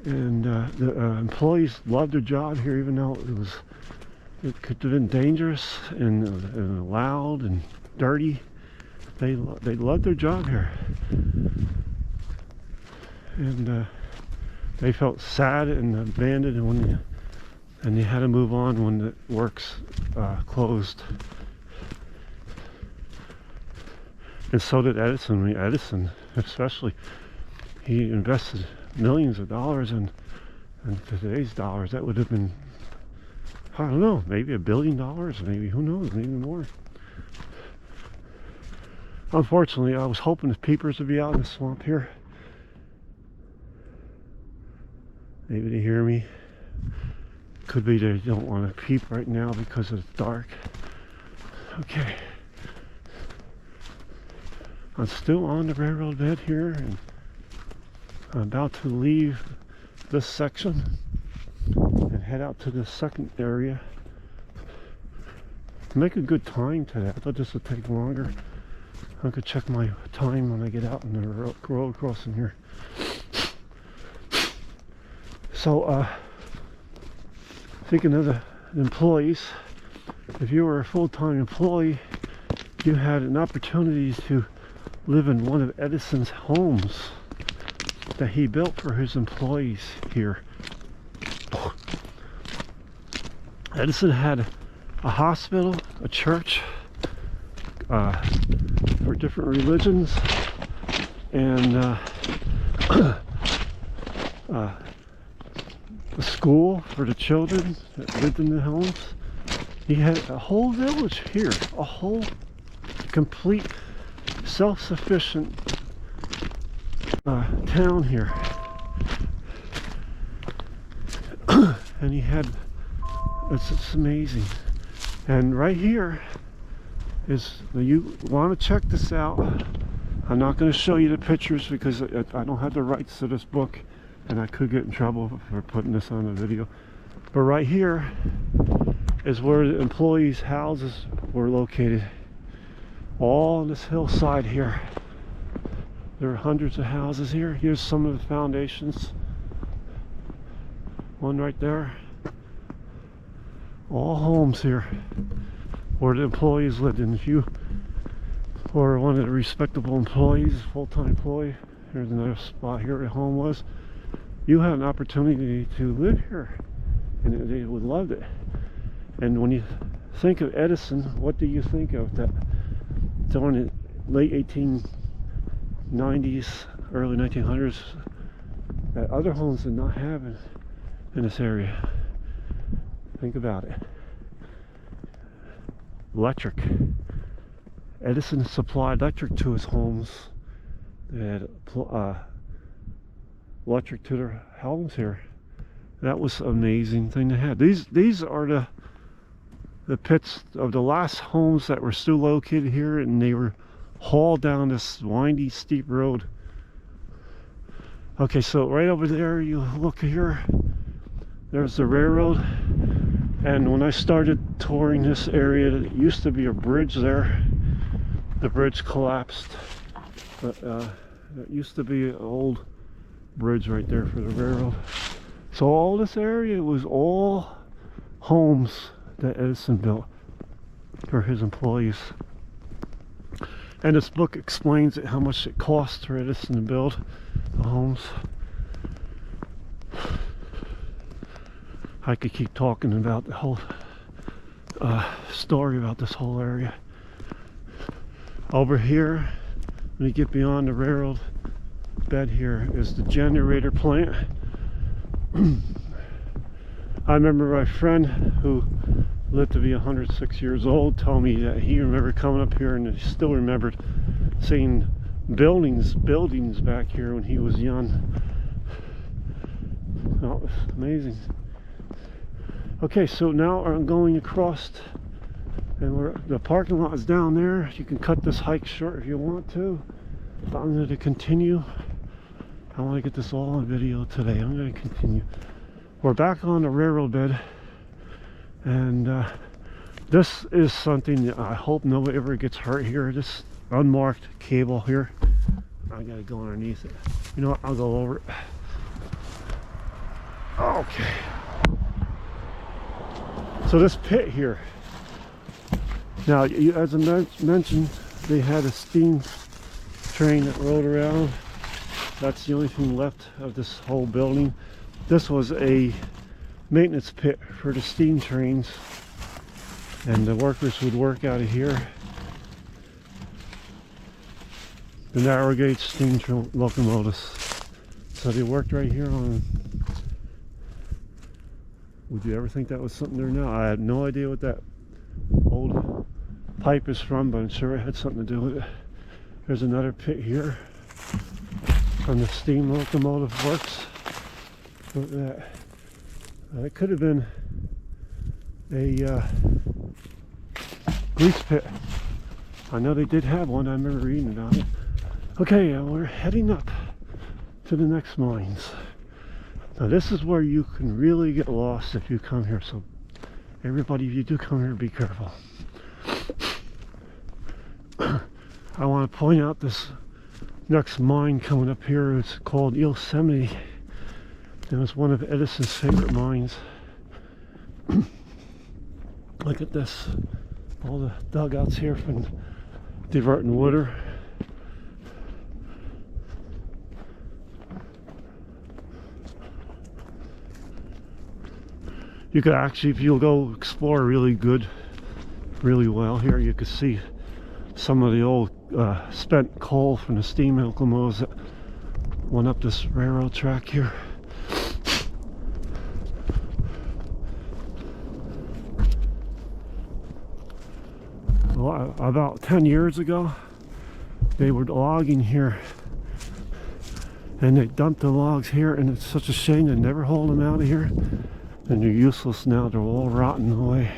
And the employees loved their job here, even though it could have been dangerous and loud and dirty. They loved their job here, and they felt sad and abandoned, and they had to move on when the works closed. And so did Edson. I mean, Edson, especially, he invested millions of dollars, and today's dollars, that would have been, I don't know, maybe $1 billion, maybe, who knows, maybe more. Unfortunately, I was hoping the peepers would be out in the swamp here. Maybe they hear me. Could be they don't want to peep right now because it's dark. Okay. I'm still on the railroad bed here, and I'm about to leave this section and head out to the second area. Make a good time today. I thought this would take longer. I could check my time when I get out in the road crossing here. So, speaking of the employees, if you were a full-time employee, you had an opportunity to live in one of Edison's homes that he built for his employees here. Edison had a hospital, a church for different religions, and a school for the children that lived in the homes. He had a whole village here, a whole complete self-sufficient town here. And he had, it's amazing. And right here is, you want to check this out. I'm not going to show you the pictures because I don't have the rights to this book, and I could get in trouble for putting this on the video. But right here is where the employees' houses were located, all on this hillside here. There are hundreds of houses here. Here's some of the foundations. One right there. All homes here where the employees lived. And if you were one of the respectable employees, full-time employee, here's another spot here where the home was, you had an opportunity to live here, and they would love it. And when you think of Edison, what do you think of? That during the late 1890s, early 1900s, that other homes did not have in this area. Think about it. Electric. Edison supplied electric to his homes. They had electric to their homes here. That was an amazing thing to have. These are the pits of the last homes that were still located here, and they were hauled down this windy, steep road. Okay, so right over there, you look here, there's the railroad. And when I started touring this area, there used to be a bridge there. The bridge collapsed, but it used to be an old bridge right there for the railroad. So all this area was all homes that Edison built for his employees. And this book explains how much it cost for Edison to build the homes. I could keep talking about the whole story about this whole area. Over here, when you get beyond the railroad bed here is the generator plant. I remember my friend who lived to be 106 years old told me that he remembered coming up here, and he still remembered seeing buildings back here when he was young. Oh, it's amazing. Okay, so now I'm going across, and the parking lot is down there. You can cut this hike short if you want to, but I'm going to continue. I want to get this all on video today. I'm going to continue. We're back on the railroad bed, and this is something that I hope nobody ever gets hurt here. This unmarked cable here, I gotta go underneath it. You know what, I'll go over it. Okay, so this pit here, now as I mentioned, they had a steam train that rode around. That's the only thing left of this whole building. This was a maintenance pit for the steam trains, and the workers would work out of here. The narrow gauge steam locomotives. So they worked right here on. Would you ever think that was something there now? I have no idea what that old pipe is from, but I'm sure it had something to do with it. There's another pit here from the steam locomotive works. Look at that. It could have been a grease pit. I know they did have one. I remember reading about it. Okay, we're heading up to the next mines. Now this is where you can really get lost if you come here. So everybody, if you do come here, be careful. I want to point out this next mine coming up here. It's called Yosemite. It was one of Edison's favorite mines. Look at this. All the dugouts here from diverting water. You could actually, if you'll go explore really well here, you could see some of the old spent coal from the steam locomotives that went up this railroad track here. Well, about 10 years ago, they were logging here, and they dumped the logs here, and it's such a shame to never haul them out of here, and they're useless now. They're all rotting away.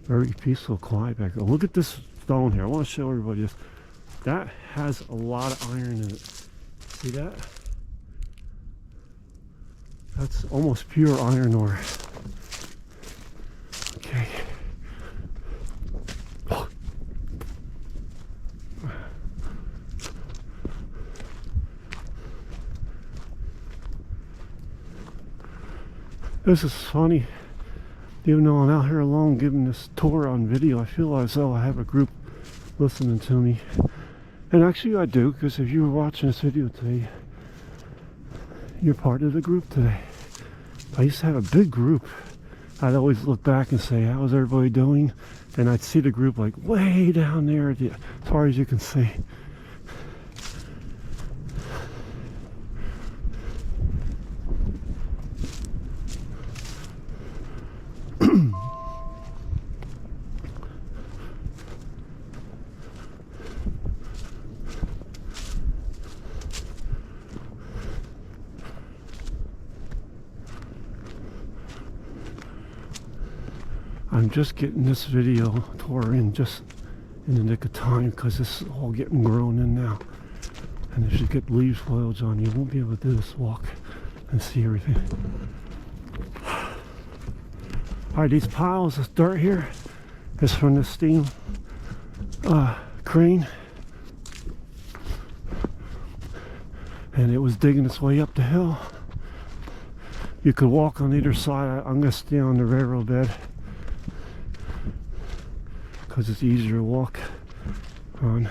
Very peaceful, quiet back there. Look at this stone here. I want to show everybody this. That has a lot of iron in it. See that? That's almost pure iron ore. Okay. This is funny. Even though I'm out here alone giving this tour on video, I feel as though I have a group listening to me. And actually I do, because if you were watching this video today, you're part of the group today. I used to have a big group. I'd always look back and say, how's everybody doing? And I'd see the group like way down there as far as you can see. I'm just getting this video tour in just in the nick of time, because this is all getting grown in now. And if you get leaf foliage on, you won't be able to do this walk and see everything. Alright, these piles of dirt here is from the steam crane. And it was digging its way up the hill. You could walk on either side. I'm going to stay on the railroad bed, because it's easier to walk on.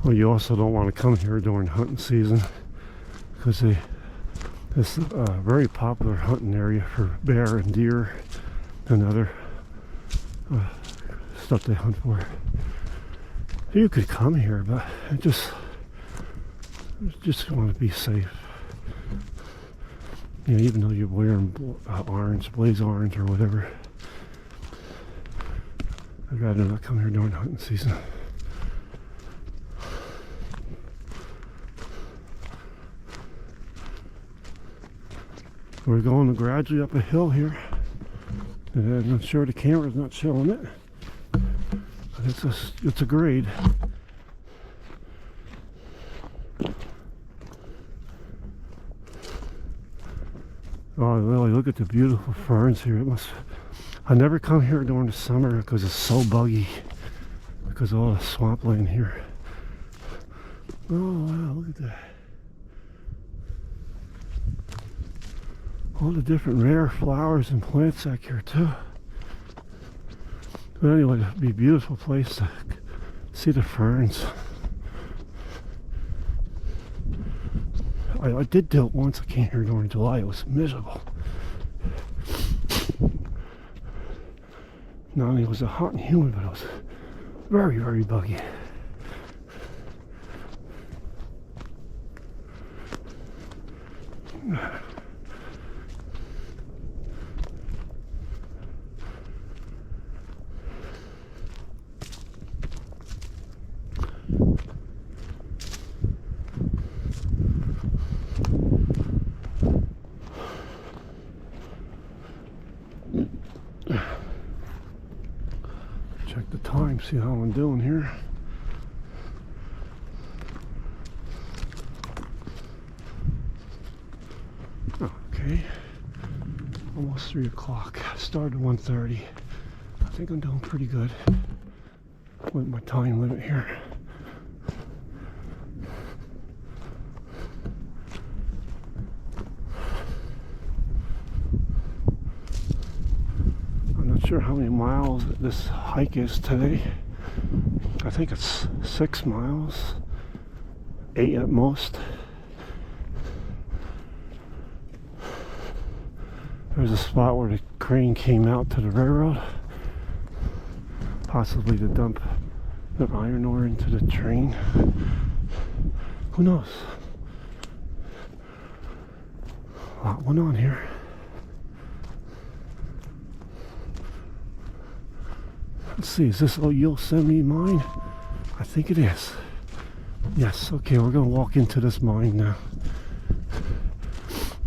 Well, you also don't want to come here during hunting season because this is a very popular hunting area for bear and deer and other stuff they hunt for. You could come here, but I just want to be safe. You know, even though you're wearing orange, blaze orange or whatever, I'd rather not come here during hunting season. We're going gradually up a hill here, and I'm not sure the camera's not showing it, but it's a grade. Oh, really, look at the beautiful ferns here. I never come here during the summer because it's so buggy because of all the swampland here. Oh wow, look at that. All the different rare flowers and plants back here too. But anyway, it'd be a beautiful place to see the ferns. I did do it once. I came here during July. It was miserable. Not only was it hot and humid, but it was very, very buggy. Check the time, see how I'm doing here. Okay, almost 3 o'clock. Started at 1:30. I think I'm doing pretty good with my time limit here. Sure how many miles this hike is today. I think it's 6 miles, 8 at most. There's a spot where the crane came out to the railroad, possibly to dump the iron ore into the train. Who knows? A lot went on here. Let's see, is this Yosemite mine? I think it is. Yes, okay, we're going to walk into this mine now.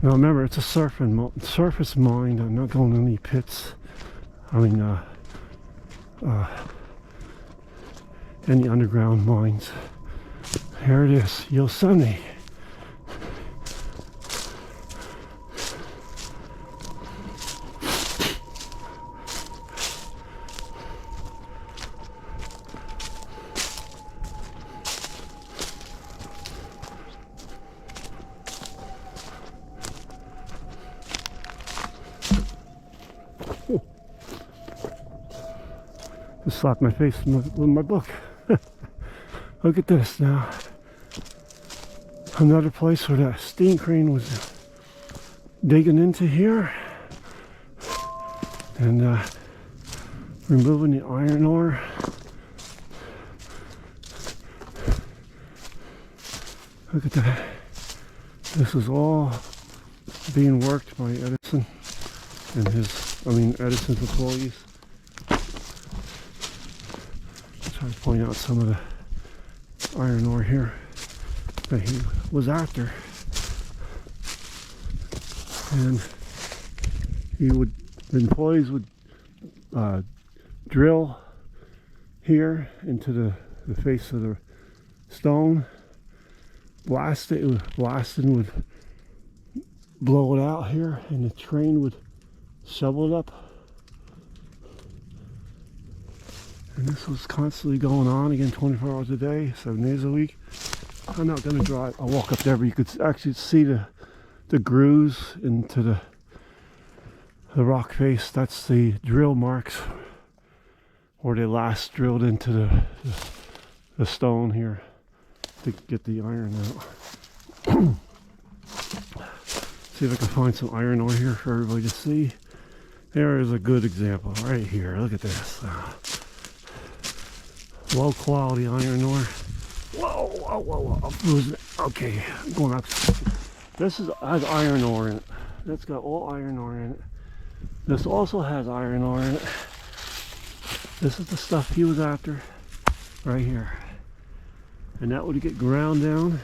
Now remember, it's a surface mine. I'm not going to any pits. I mean, any underground mines. Here it is, Yosemite. Just slapped my face with my book. Look at this now. Another place where that steam crane was digging into here and removing the iron ore. Look at that. This is all being worked by Edson and Edison's employees. Try to point out some of the iron ore here that he was after, and the employees would drill here into the face of the stone, blast it, blasting would blow it out here, and the train would shovel it up. And this was constantly going on, again, 24 hours a day, 7 days a week. I'm not going to drive. I'll walk up there, but you could actually see the grooves into the rock face. That's the drill marks where they last drilled into the stone here. to get the iron out. See if I can find some iron ore here for everybody to see. There is a good example right here. Look at this. Low quality iron ore. Whoa, whoa, whoa, whoa. I'm losing it. Okay, I'm going up. This has iron ore in it. That's got all iron ore in it. This also has iron ore in it. This is the stuff he was after right here. And that would get ground down.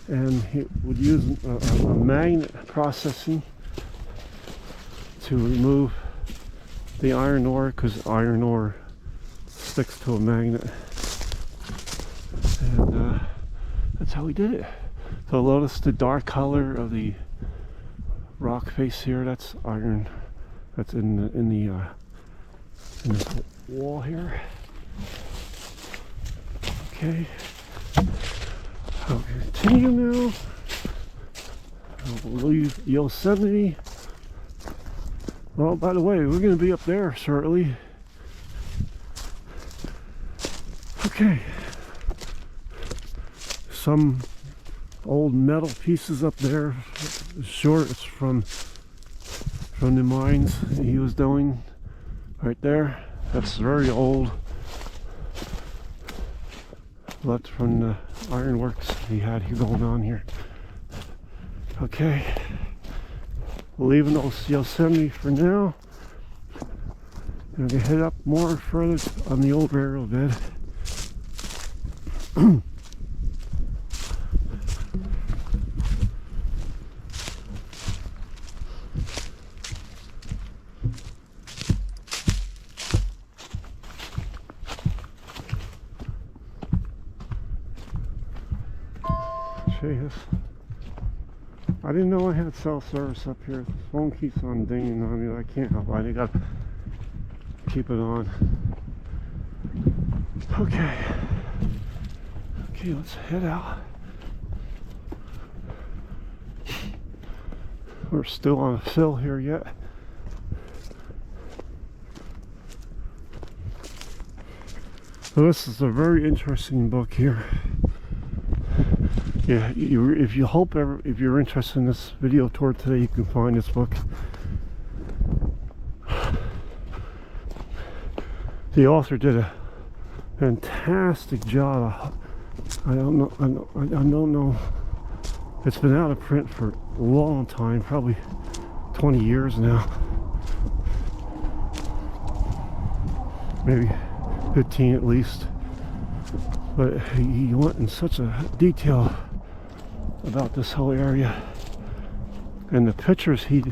And he would use a magnet processing to remove the iron ore, because iron ore sticks to a magnet. And that's how he did it. So notice the dark color of the rock face here. That's iron. That's in this wall here. Okay. I'll continue now. I'll leave Yosemite. Well, by the way, we're going to be up there shortly. Okay. Some old metal pieces up there. Shorts from the mines he was doing right there. That's very old. Left from the ironworks he had here going on here. Okay, leaving Yosemite for now. I'm gonna head up more further on the old railroad bed. This. I didn't know I had cell service up here. The phone keeps on dinging on me. I can't help it. I gotta keep it on. Okay. Okay, let's head out. We're still on a fill here yet. So this is a very interesting book here. Yeah, if you're interested in this video tour today, you can find this book. The author did a fantastic job. I don't know. It's been out of print for a long time, probably 20 years now. Maybe 15 at least. But he went in such a detail about this whole area, and the pictures he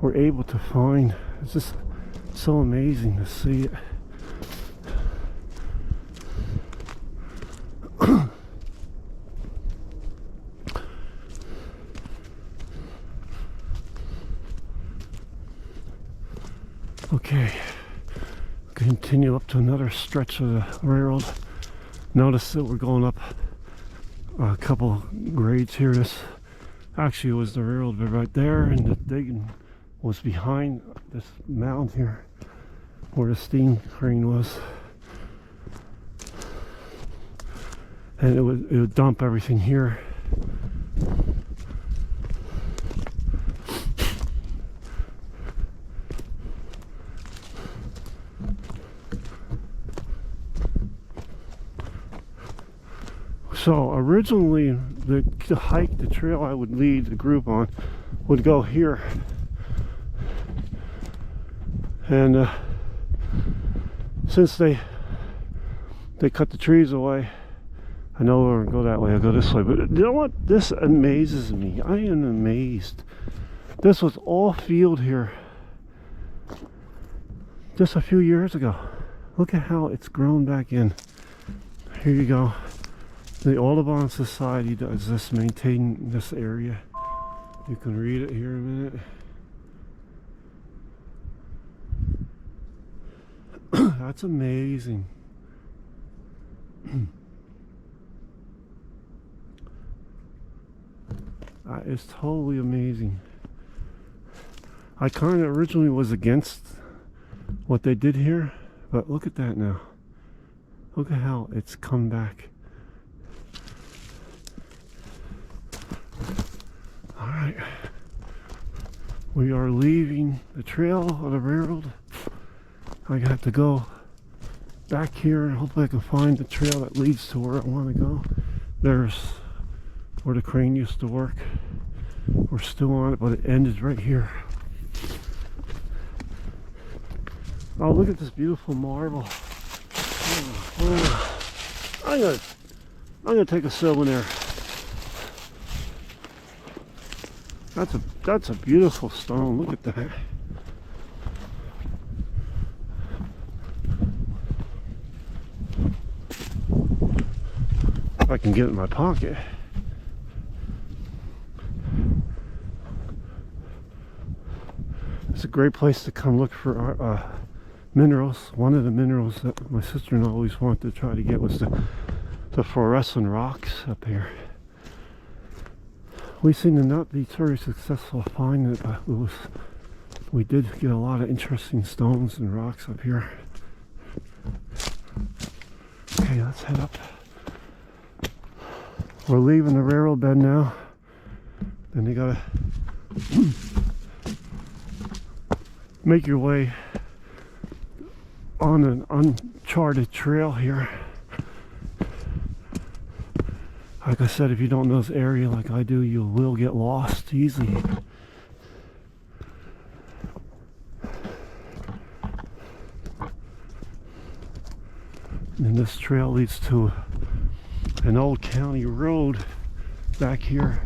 were able to find. It's just so amazing to see it. Okay, continue up to another stretch of the railroad. Notice that we're going up a couple grades here. This actually was the railroad bed right there, and the digging was behind this mound here where the steam crane was, and it would dump everything here. So originally the hike, the trail I would lead the group on would go here, and since they cut the trees away, I no longer go that way. I go this way. But you know what? This amazes me. I am amazed. This was all field here just a few years ago. Look at how it's grown back in. Here you go. The Audubon Society does this, maintain this area. You can read it here in a minute. That's amazing. That is totally amazing. I kind of originally was against what they did here, but look at that now. Look at how it's come back. Alright. We are leaving the trail of the railroad. I have to go back here and hopefully I can find the trail that leads to where I want to go. There's where the crane used to work. We're still on it, but it ended right here. Oh, look at this beautiful marble. I'm gonna take a souvenir. That's a beautiful stone. Look at that. If I can get it in my pocket. It's a great place to come look for minerals. One of the minerals that my sister-in-law always wanted to try to get was the fluorescent rocks up here. We seem to not be very successful finding it, but we did get a lot of interesting stones and rocks up here. Okay, let's head up. We're leaving the railroad bed now. Then you gotta make your way on an uncharted trail here. Like I said, if you don't know this area like I do, you will get lost easily. And this trail leads to an old county road back here,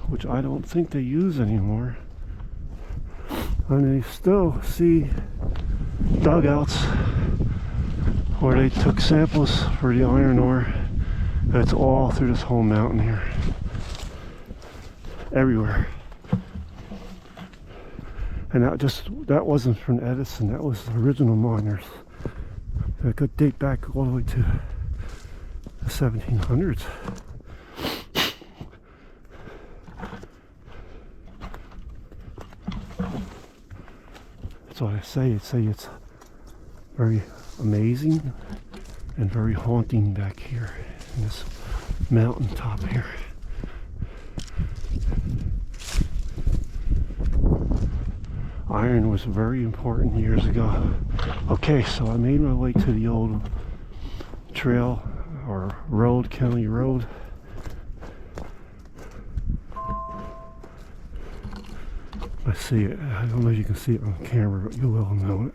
which I don't think they use anymore. And you still see dugouts where they took samples for the iron ore. It's all through this whole mountain here. Everywhere. And that wasn't from Edson, that was the original miners. That could date back all the way to the 1700s. That's what I say. It's very amazing and very haunting back here in this mountain top here. Iron was very important years ago. Okay, so I made my way to the old trail or road, county road. I see it. I don't know if you can see it on camera, but you will know it.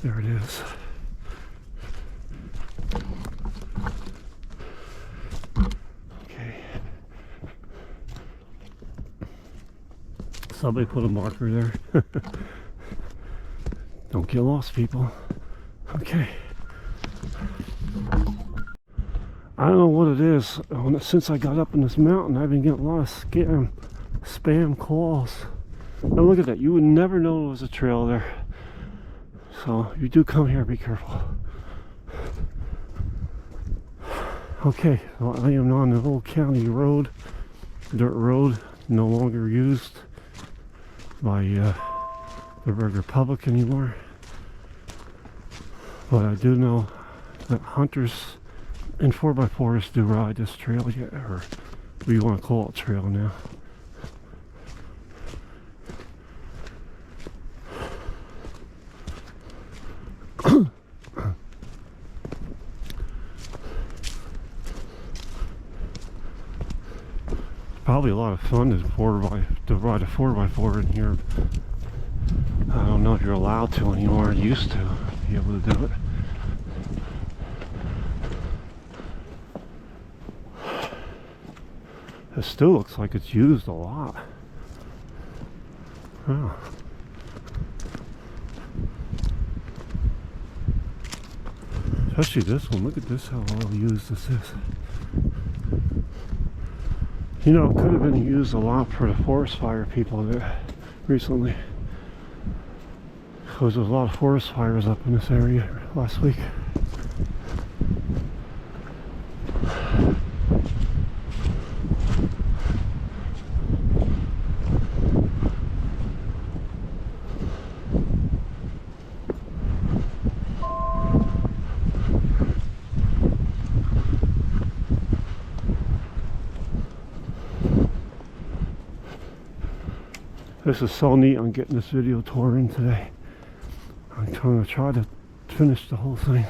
There it is. Okay. Somebody put a marker there. Don't get lost, people. Okay. I don't know what it is. Since I got up in this mountain, I've been getting a lot of spam calls. Now look at that. You would never know there was a trail there. So if you do come here, be careful. Okay, well, I am on the old county road, dirt road, no longer used by the regular public anymore. But I do know that hunters and 4x4s do ride this trail yet, or we want to call it trail now. Probably a lot of fun to ride a 4x4 in here. I don't know if you're allowed to anymore. Used to be able to do it. It still looks like it's used a lot. Oh. Especially this one. Look at this, how well used this is. You know, it could have been used a lot for the forest fire people that recently. Because there was a lot of forest fires up in this area last week. This is so neat. I'm getting this video tour in today. I'm trying to finish the whole thing.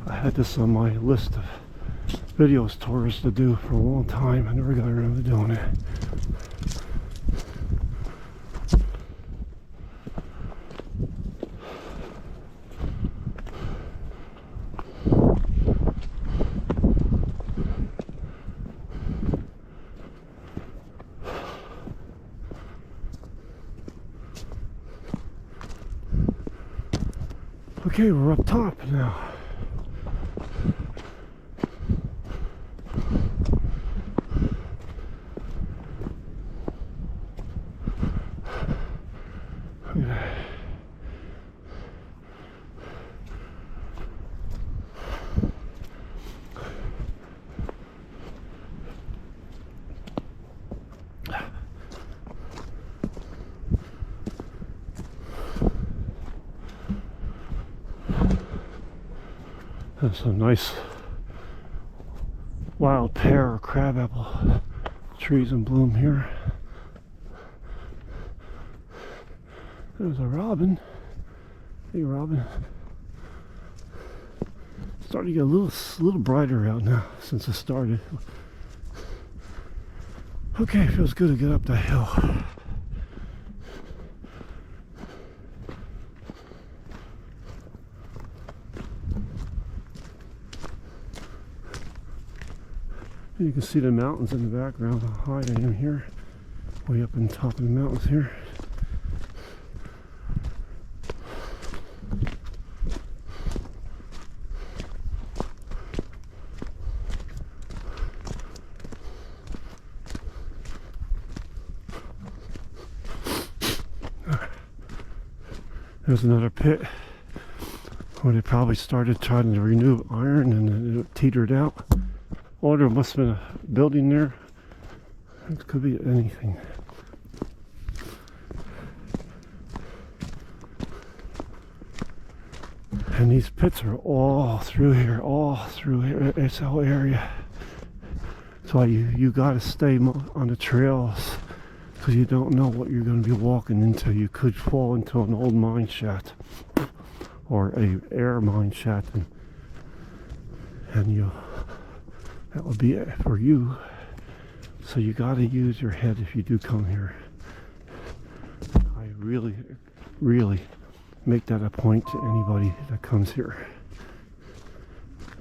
I had this on my list of videos tours to do for a long time. I never got around to doing it. Okay, we're up top now. There's some nice wild pear or crabapple trees in bloom here. There's a robin. Hey, robin. Starting to get a little brighter out now since it started. Okay, it feels good to get up the hill. You can see the mountains in the background, how high I am here. Way up on top of the mountains here. There's another pit where they probably started trying to renew iron and it teetered out. Or there must have been a building there. It could be anything. And these pits are all through here, It's the whole area. That's why you got to stay on the trails, because you don't know what you're going to be walking into. You could fall into an old mine shaft or a air mine shaft, and that would be it for you. So you got to use your head if you do come here. I really make that a point to anybody that comes here.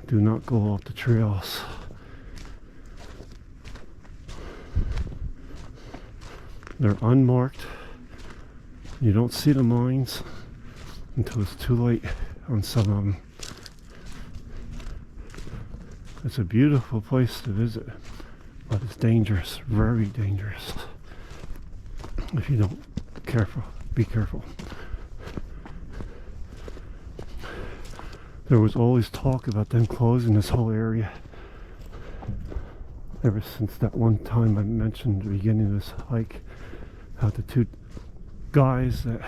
Do not go off the trails. They're unmarked. You don't see the mines until it's too late on some of them. It's a beautiful place to visit, but it's dangerous, very dangerous. If you don't be careful. There was always talk about them closing this whole area. Ever since that one time I mentioned at the beginning of this hike, how the two guys that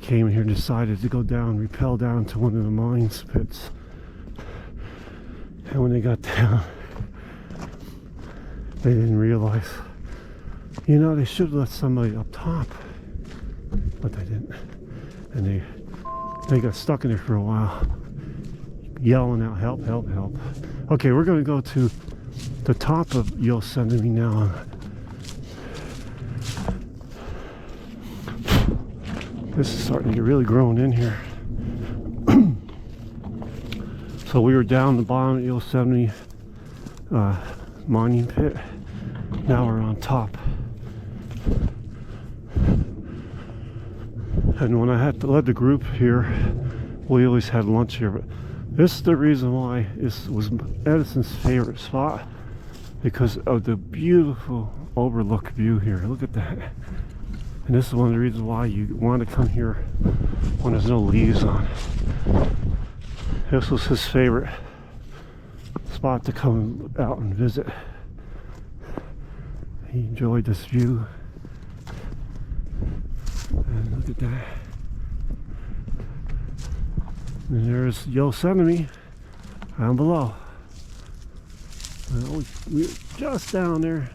came here decided to go down, rappel down to one of the mines pits. And when they got down, they didn't realize, they should have let somebody up top, but they didn't. And they got stuck in there for a while, yelling out, help, help, help. Okay, we're going to go to the top of Yosemite now. This is starting to get really grown in here. So we were down the bottom of Yosemite mining pit. Now we're on top. And when I led the group here, we always had lunch here. But this is the reason why this was Edison's favorite spot, because of the beautiful overlook view here. Look at that. And this is one of the reasons why you want to come here when there's no leaves on it. This was his favorite spot to come out and visit. He enjoyed this view. And look at that. And there's Yosemite down below. Well, we're just down there.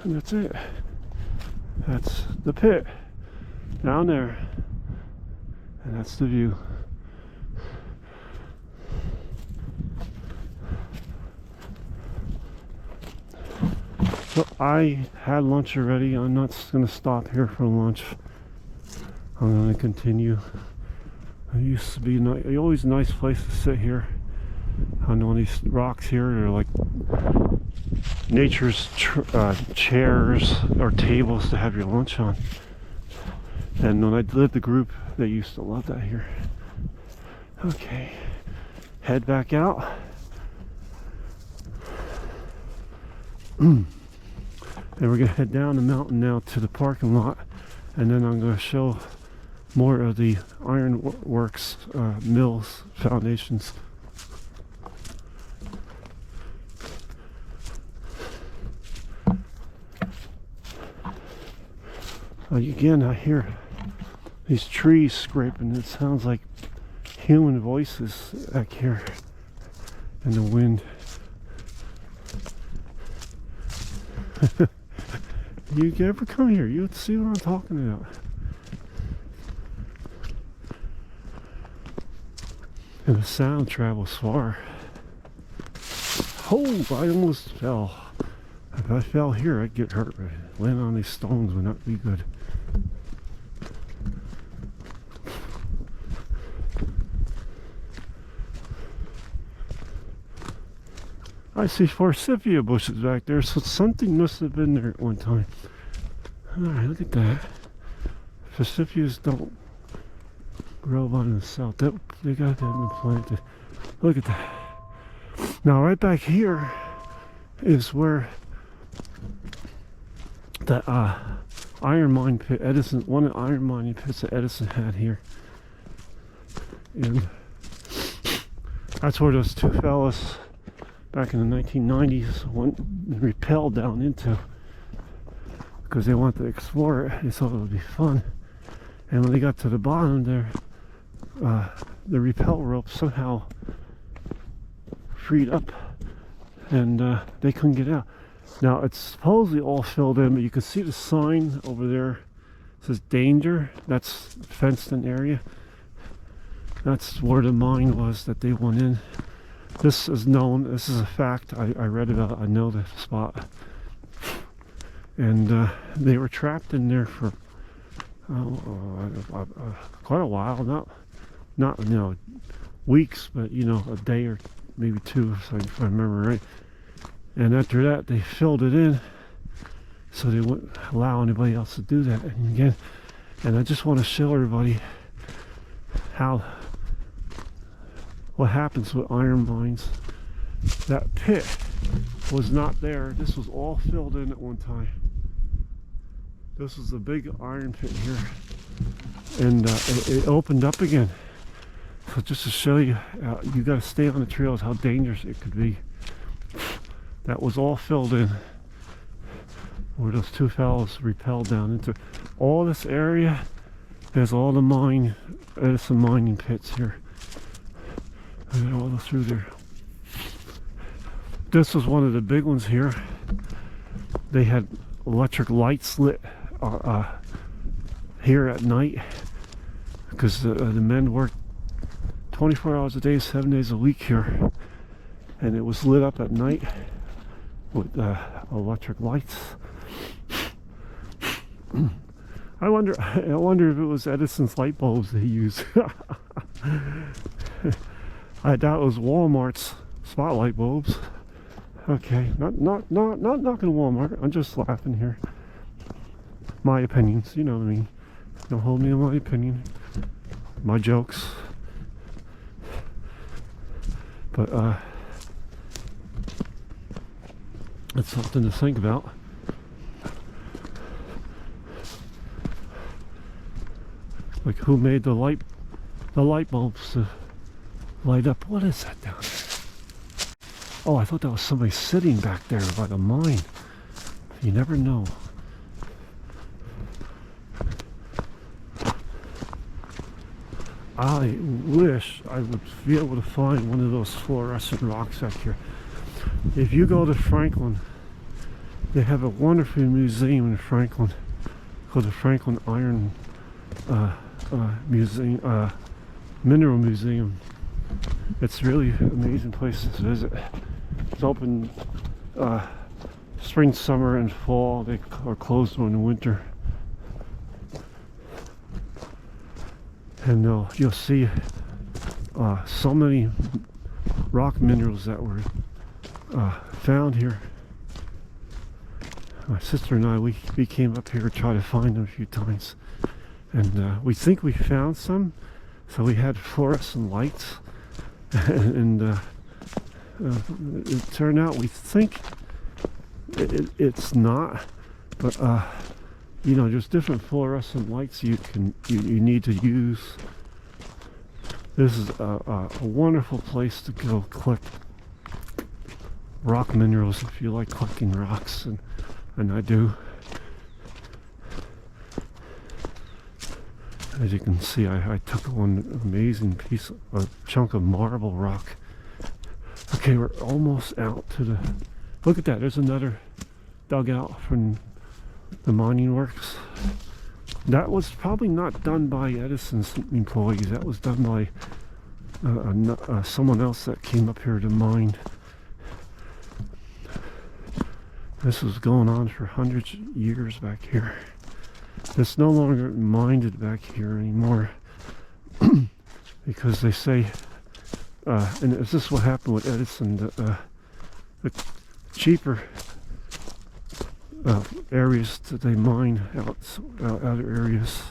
And that's it. That's the pit down there. And that's the view. So I had lunch already. I'm not going to stop here for lunch. I'm going to continue. It used to be always a nice place to sit here on one of these rocks here. They're like nature's chairs or tables to have your lunch on. And when I lived the group, they used to love that here. Okay, head back out. And we're gonna head down the mountain now to the parking lot, and then I'm gonna show more of the ironworks mills foundations. Again, I hear these trees scraping. It sounds like human voices back here in the wind. You ever come here, you see what I'm talking about. And the sound travels far. Oh, I almost fell. If I fell here, I'd get hurt. Landing on these stones would not be good. I see forsythia bushes back there, so something must have been there at one time. Alright, look at that. Forsythias don't grow on the south. They got that implanted. Look at that. Now, right back here is where the iron mine pit, Edson, one of the iron mining pits that Edson had here. And that's where those two fellas back in the 1990s went and rappelled down into, because they wanted to explore it. They thought it would be fun. And when they got to the bottom there, the rappel rope somehow freed up, and they couldn't get out. Now it's supposedly all filled in, but you can see the sign over there. It says danger. That's fenced in area. That's where the mine was that they went in. This is known, this is a fact. I read about it, I know the spot. And they were trapped in there for quite a while, not weeks, but a day or maybe two, if I remember right. And after that, they filled it in, so they wouldn't allow anybody else to do that. And again, and I just want to show everybody what happens with iron mines. That pit was not there. This was all filled in at one time. This was a big iron pit here, and it opened up again. So just to show you, you got to stay on the trails, how dangerous it could be. That was all filled in, where those two fellows rappelled down into. All this area has all the Edson mining pits here. And all the through there. This was one of the big ones here. They had electric lights lit here at night, because the men worked 24 hours a day, 7 days a week here, and it was lit up at night with electric lights. I wonder if it was Edison's light bulbs they used. I doubt it was Walmart's spotlight bulbs. Okay, not knocking Walmart. I'm just laughing here. My opinions, you know what I mean. Don't hold me in my opinion. My jokes. But it's something to think about. Like, who made the light bulbs to light up? What is that down there? Oh, I thought that was somebody sitting back there by the mine. You never know. I wish I would be able to find one of those fluorescent rocks out here. If you go to Franklin, they have a wonderful museum in Franklin called the Franklin Iron Museum, Mineral Museum. It's really an amazing place to visit. It's open spring, summer, and fall. They are closed during the winter. And you'll see so many rock minerals that were found here. My sister and I, we came up here to try to find them a few times. And we think we found some. So we had fluorescent lights. And it turned out we think it's not. But you know, there's different fluorescent lights you need to use. This is a wonderful place to go collect rock minerals if you like collecting rocks, and I do. As you can see, I took one amazing piece, a chunk of marble rock. Okay, we're almost out to the, look at that, there's another dugout from the mining works. That was probably not done by Edison's employees. That was done by someone else that came up here to mine. This was going on for hundreds of years back here. It's no longer mined back here anymore because they say, and this is what happened with Edison, the cheaper areas that they mine out other areas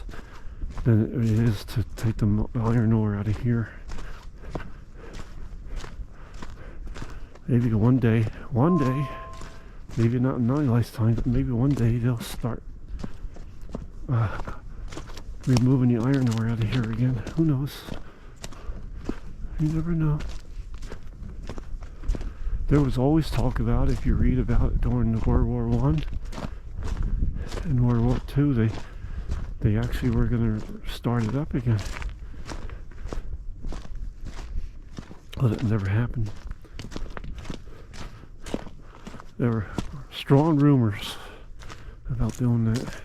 than it is to take the iron ore out of here. Maybe one day, maybe not in my lifetime, but maybe one day they'll start removing the iron ore out of here again. Who knows? You never know. There was always talk about, if you read about it during the World War I and World War II, they actually were going to start it up again. But it never happened. There were strong rumors about doing that.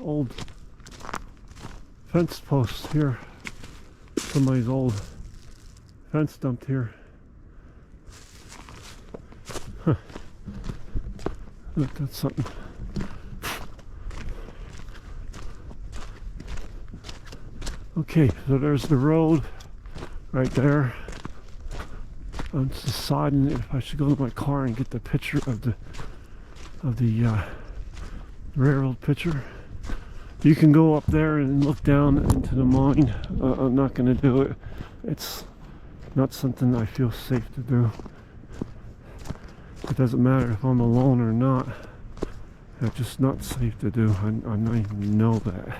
Old fence posts here. Somebody's old fence dumped here. Huh. Look, that's something. Okay, so there's the road right there. I'm just deciding if I should go to my car and get the picture of the railroad picture. You can go up there and look down into the mine. I'm not going to do it. It's not something I feel safe to do. It doesn't matter if I'm alone or not. It's just not safe to do. I know that.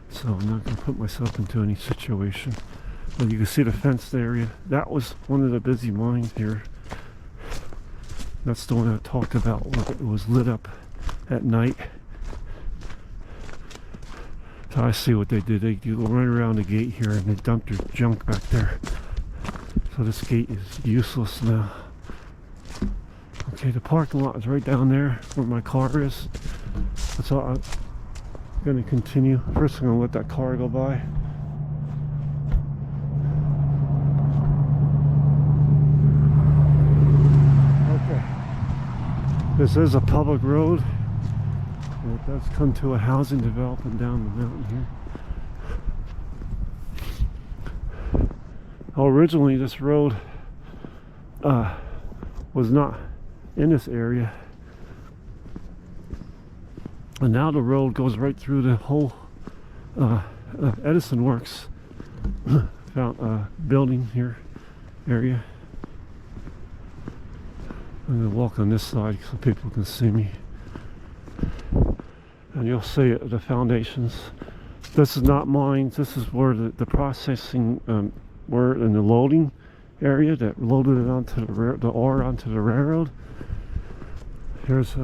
So I'm not going to put myself into any situation. But you can see the fenced area. That was one of the busy mines here. That's the one I talked about when it was lit up at night. So I see what they did. They go right around the gate here and they dumped their junk back there. So this gate is useless now. Okay, the parking lot is right down there where my car is. So I'm going to continue. First I'm going to let that car go by. Okay. This is a public road. And it does come to a housing development down the mountain here. Originally this road was not in this area. And now the road goes right through the whole Edison Works building here area. I'm going to walk on this side so people can see me. And you'll see the foundations. This is not mine. This is where the processing were in the loading area that loaded it onto the ore onto the railroad. Here's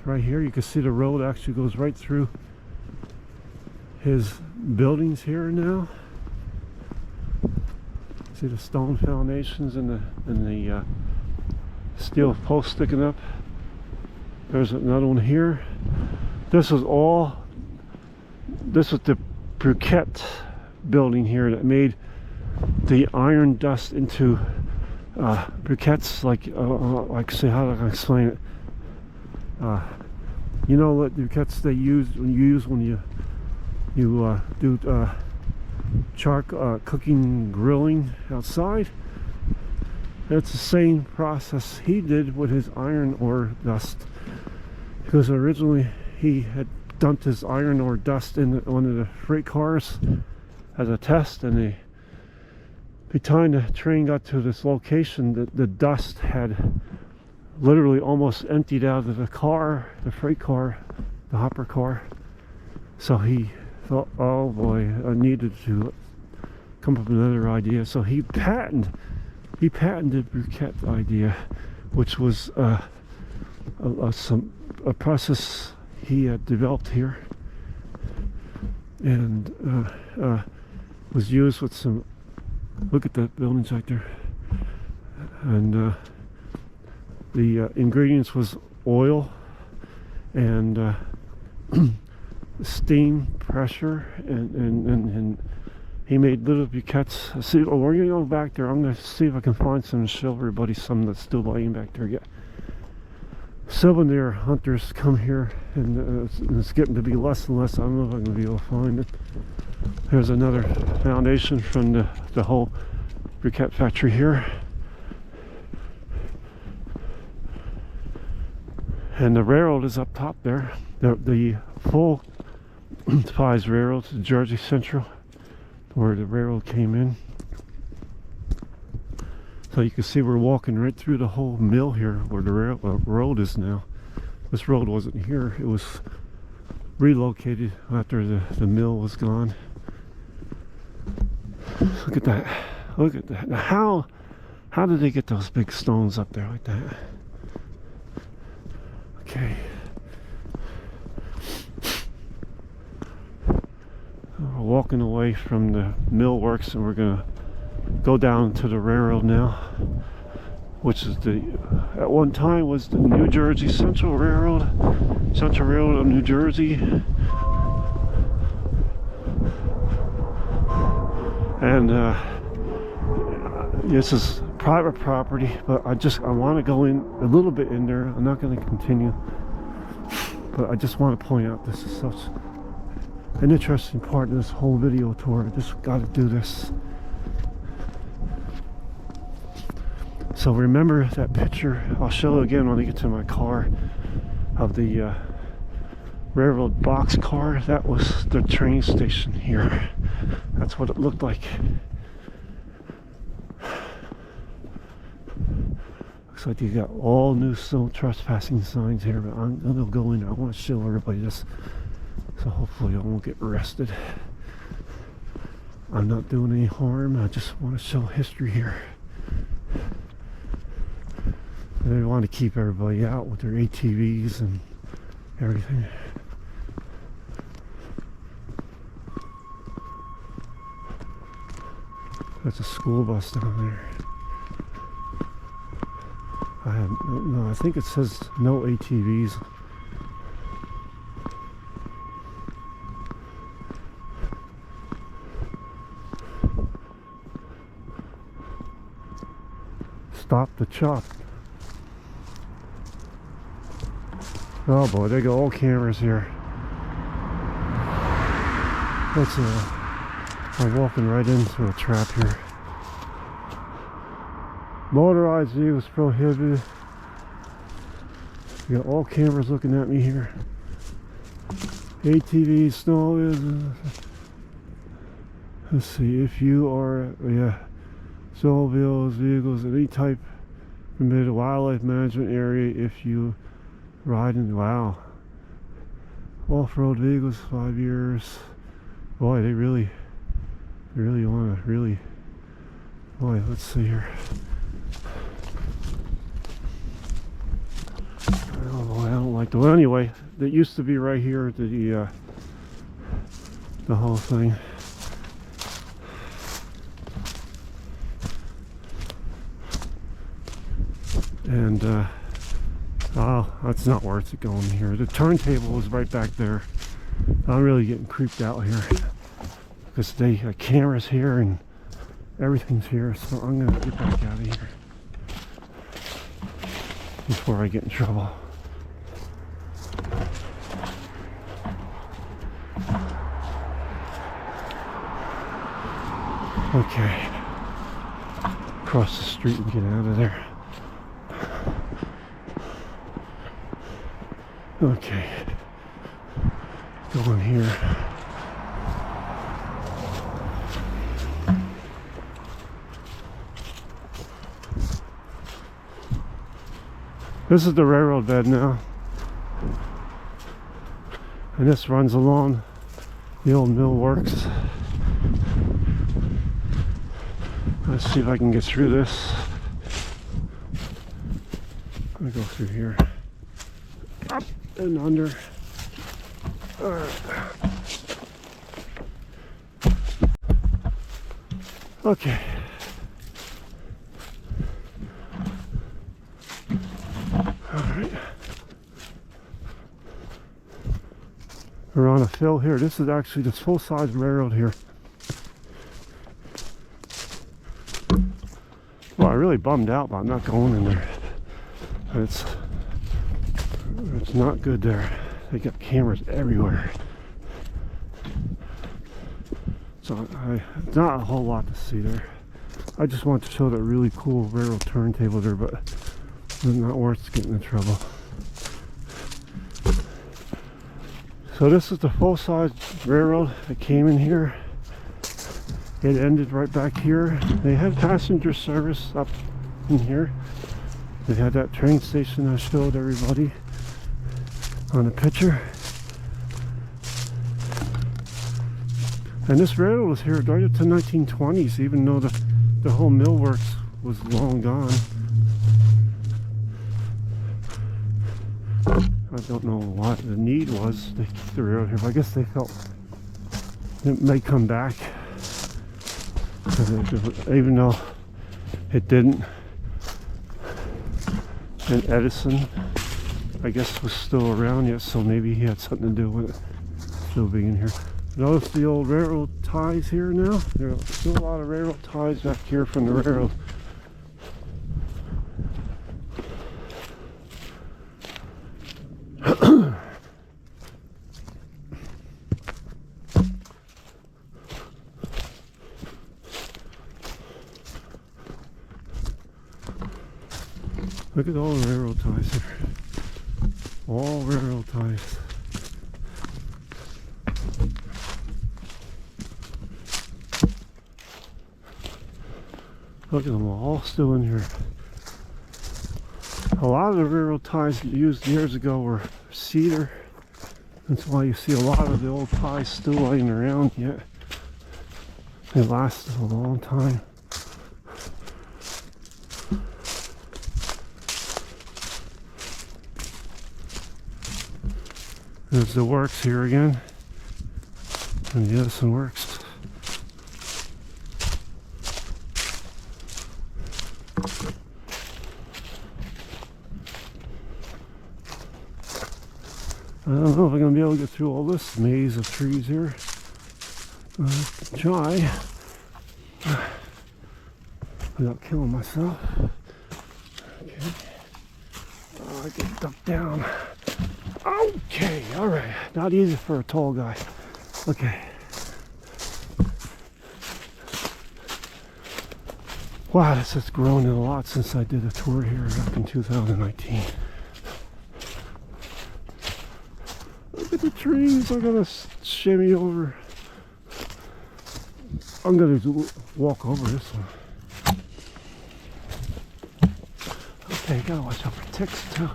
right here. You can see the road actually goes right through his buildings here now. See the stone foundations and the steel post sticking up. There's another one here. This is the briquette building here that made the iron dust into briquettes, like say, how do I explain it? You know what briquettes they use when you do cooking, grilling outside. It's the same process he did with his iron ore dust, because originally he had dumped his iron ore dust in one of the freight cars as a test, and by the time the train got to this location, the dust had literally almost emptied out of the car, the freight car, the hopper car. So he thought, oh boy, I needed to come up with another idea. So he patented briquette idea, which was a process he had developed here, and was used with some. Look at that buildings right there, and the ingredients was oil and steam pressure, and he made little briquettes. See, we're gonna go back there. I'm gonna see if I can find some and show everybody some that's still laying back there yet. Souvenir hunters come here, and it's getting to be less and less. I don't know if I'm gonna be able to find it. There's another foundation from the whole briquette factory here. And the railroad is up top there. The full size railroad to Jersey Central, where the railroad came in. So you can see we're walking right through the whole mill here, where the road is now. This road wasn't here. It was relocated after the mill was gone. Look at that. Look at that. Now, how did they get those big stones up there like that? Okay. We're walking away from the mill works, and we're gonna go down to the railroad now, which is at one time was the New Jersey Central Railroad of New Jersey. And this is private property, but I want to go in a little bit in there. I'm not going to continue, but I just want to point out this is such an interesting part of this whole video tour. I just got to do this. So remember that picture, I'll show it again when I get to my car, of the railroad box car. That was the train station here. That's what it looked like. Looks like you got all new trespassing signs here, but I'm gonna go in there. I want to show everybody this, so hopefully I won't get arrested. I'm not doing any harm. I just want to show history here. They want to keep everybody out with their ATVs and everything. That's a school bus down there. I think it says no ATVs. Stop the chop. Oh boy, they got all cameras here. I'm walking right into a trap here. Motorized view is prohibited. You got all cameras looking at me here. ATV, snow is. Let's see, if you are, yeah, snowmobiles, vehicles, any type permitted wildlife management area. If you ride in, wow, off-road vehicles, 5 years. Boy, they really want to really. Boy, let's see here. Oh boy, I don't like the. Well, anyway, that used to be right here at the whole thing. And oh, that's not worth it going here. The turntable is right back there. I'm really getting creeped out here because they got cameras here and everything's here. So I'm gonna get back out of here before I get in trouble. Okay, cross the street and get out of there. Okay, go in here. This is the railroad bed now, and this runs along the old mill works. Let's see if I can get through this. I'm gonna go through here. Up and under. Alright. Okay. Alright. We're on a fill here. This is actually this full-size railroad here. Well, I'm really bummed out about not going in there. It's not good there. They got cameras everywhere. So it's not a whole lot to see there. I just want to show that really cool railroad turntable there, but it's not worth getting in trouble. So this is the full-size railroad that came in here. It ended right back here. They had passenger service up in here. They had that train station I showed everybody on the picture. And this railroad was here right up to 1920s, even though the whole millworks was long gone. I don't know what the need was to keep the railroad here, but I guess they felt it may come back. Even though it didn't. And Edson, I guess, was still around yet, so maybe he had something to do with it still being here. Notice the old railroad ties here now. There are still a lot of railroad ties back here from the railroad. Look at all the railroad ties here. All railroad ties. Look at them all still in here. A lot of the railroad ties used years ago were cedar. That's why you see a lot of the old ties still laying around yet. They lasted a long time. There's the works here again, and the Edson works. I don't know if I'm going to be able to get through all this maze of trees here. Try without killing myself. Okay. Oh, I get ducked down. Okay, alright. Not easy for a tall guy. Okay. Wow, this has grown a lot since I did a tour here back in 2019. Look at the trees. I gotta shimmy over. I'm gonna walk over this one. Okay, gotta watch out for ticks too.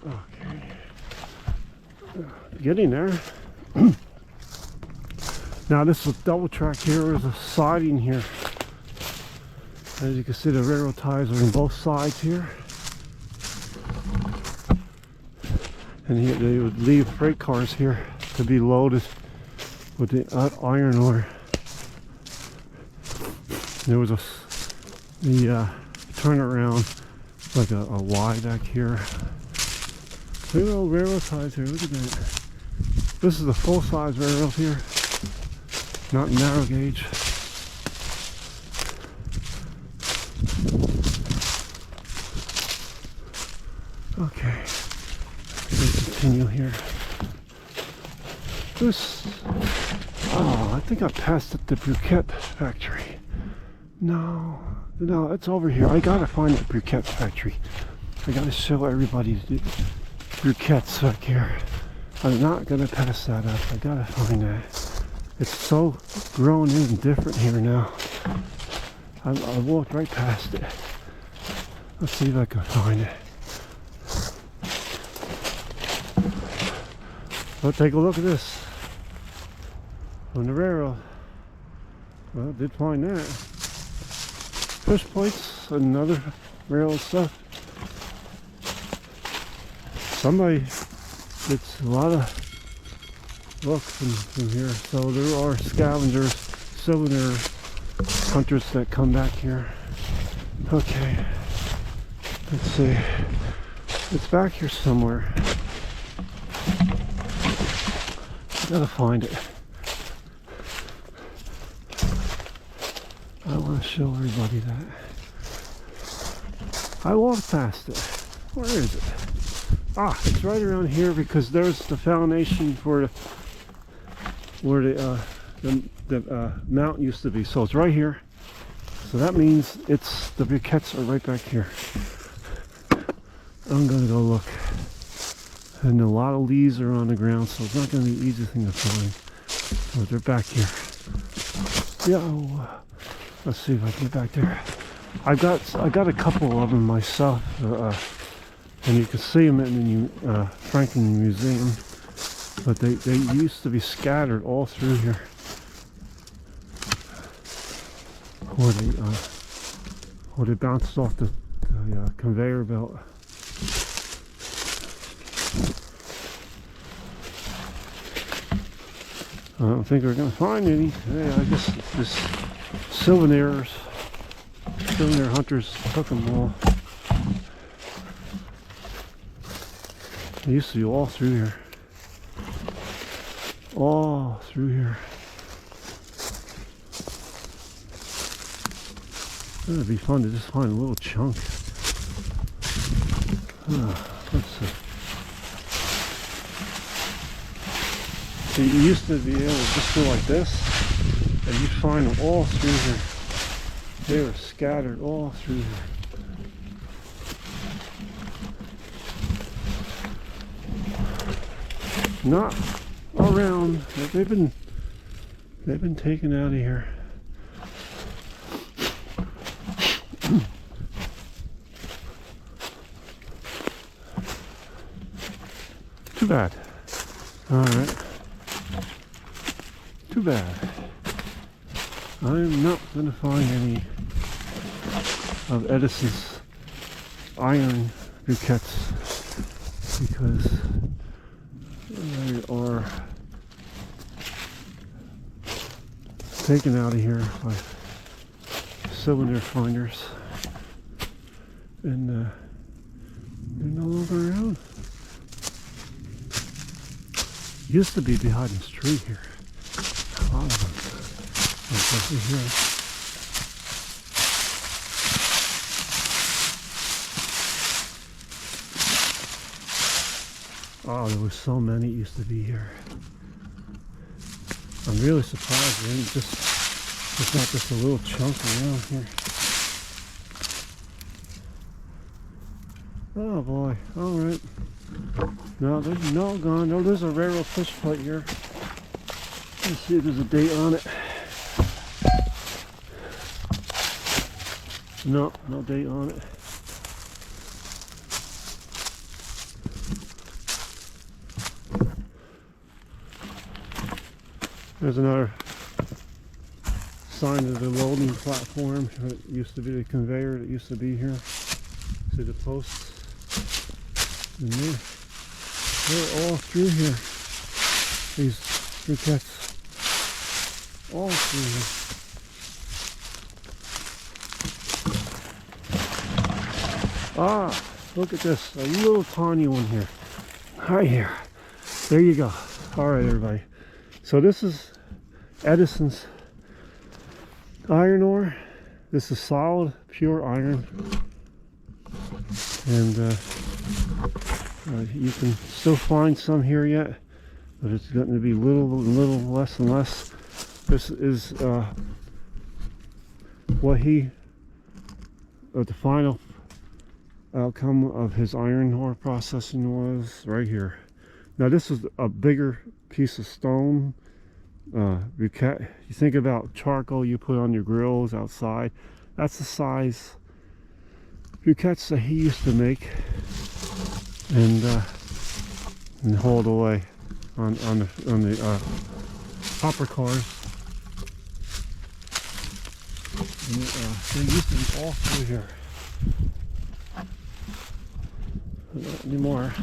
Okay, getting there. Now this is a double track here. There's a siding here. As you can see, the railroad ties are on both sides here. And here they would leave freight cars here to be loaded with the iron ore. There was a turnaround, like a Y back here. Look at all railroad ties here. Look at that. This is a full-size railroad here, not narrow gauge. Okay, let's continue here. This, oh, I think I passed at the briquette factory. No, it's over here. I gotta find the briquette factory. I gotta show everybody the briquettes back here. I'm not gonna pass that up. I gotta find that. It's so grown in and different here now. I walked right past it. Let's see if I can find it. Well, take a look at this on the railroad. Well, I did find that. Push plates, another railroad stuff. Somebody gets a lot of luck from here. So there are scavengers, cylinder hunters that come back here. Okay, let's see. It's back here somewhere. Gotta find it. I want to show everybody that. I walked past it. Where is it? Ah, it's right around here because there's the foundation for where the mountain used to be. So it's right here. So that means it's the briquettes are right back here. I'm gonna go look. And a lot of leaves are on the ground, so it's not going to be the easiest thing to find. So they're back here. Yo, let's see if I can get back there. I got a couple of them myself, and you can see them in the Franklin Museum. But they used to be scattered all through here, where they bounced off the conveyor belt. I don't think we're going to find any. Yeah, I guess this souvenir hunters took them all. They used to be all through here. All through here. It'd be fun to just find a little chunk. Let's see. So you used to be able to just go like this, and you'd find them all through here. They were scattered all through here. Not around. They've been taken out of here. Too bad. All right. Too bad. I'm not going to find any of Edison's iron briquettes because they are taken out of here by cylinder finders, and they're no longer around. Used to be behind this tree here. A lot of them. Like over here. Oh, there were so many used to be here. I'm really surprised there's not just a little chunk around here. Oh boy, alright. No, there's no gone. No, there's a railroad fish plate here. Let's see if there's a date on it. No, no date on it. There's another sign of the loading platform. It used to be the conveyor that used to be here. See the posts? And they're all through here. These briquettes all through here. Ah, look at this. A little tiny one here. Right here. There you go. Alright, everybody. So this is Edison's iron ore. This is solid, pure iron. And you can still find some here yet, but it's going to be little less and less. This is what the final outcome of his iron ore processing was right here. Now this is a bigger piece of stone. Briquette. You think about charcoal you put on your grills outside. That's the size briquettes that he used to make and hauled away on the hopper cars. And, they used to be all through here. Not anymore.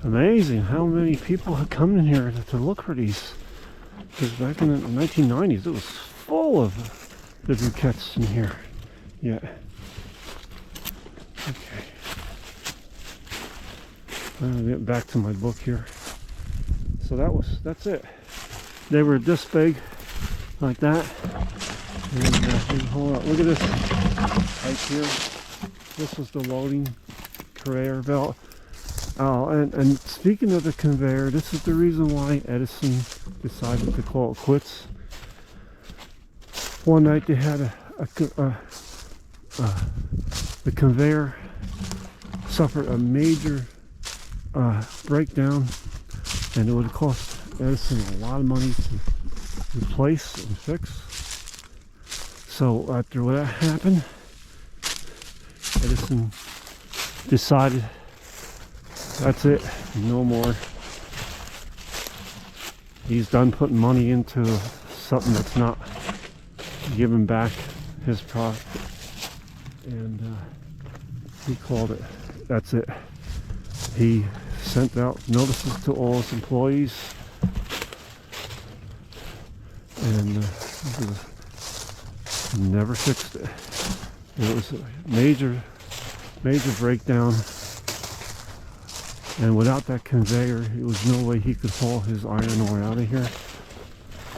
Amazing how many people have come in here to look for these. Because back in the 1990s, it was full of the briquettes in here. Yeah. Okay. I'll get back to my book here. So that's it. They were this big, like that. And hold on, look at this right here. This was the loading conveyor belt. Oh, and speaking of the conveyor, this is the reason why Edison decided to call it quits. One night they had the conveyor suffered a major breakdown, and it would have cost Edison a lot of money to replace and fix. So after that happened, Edison decided that's it, no more. He's done putting money into something that's not giving back his profit, and he called it, that's it. He sent out notices to all his employees, and never fixed it. It was a major breakdown. And without that conveyor, there was no way he could haul his iron ore out of here.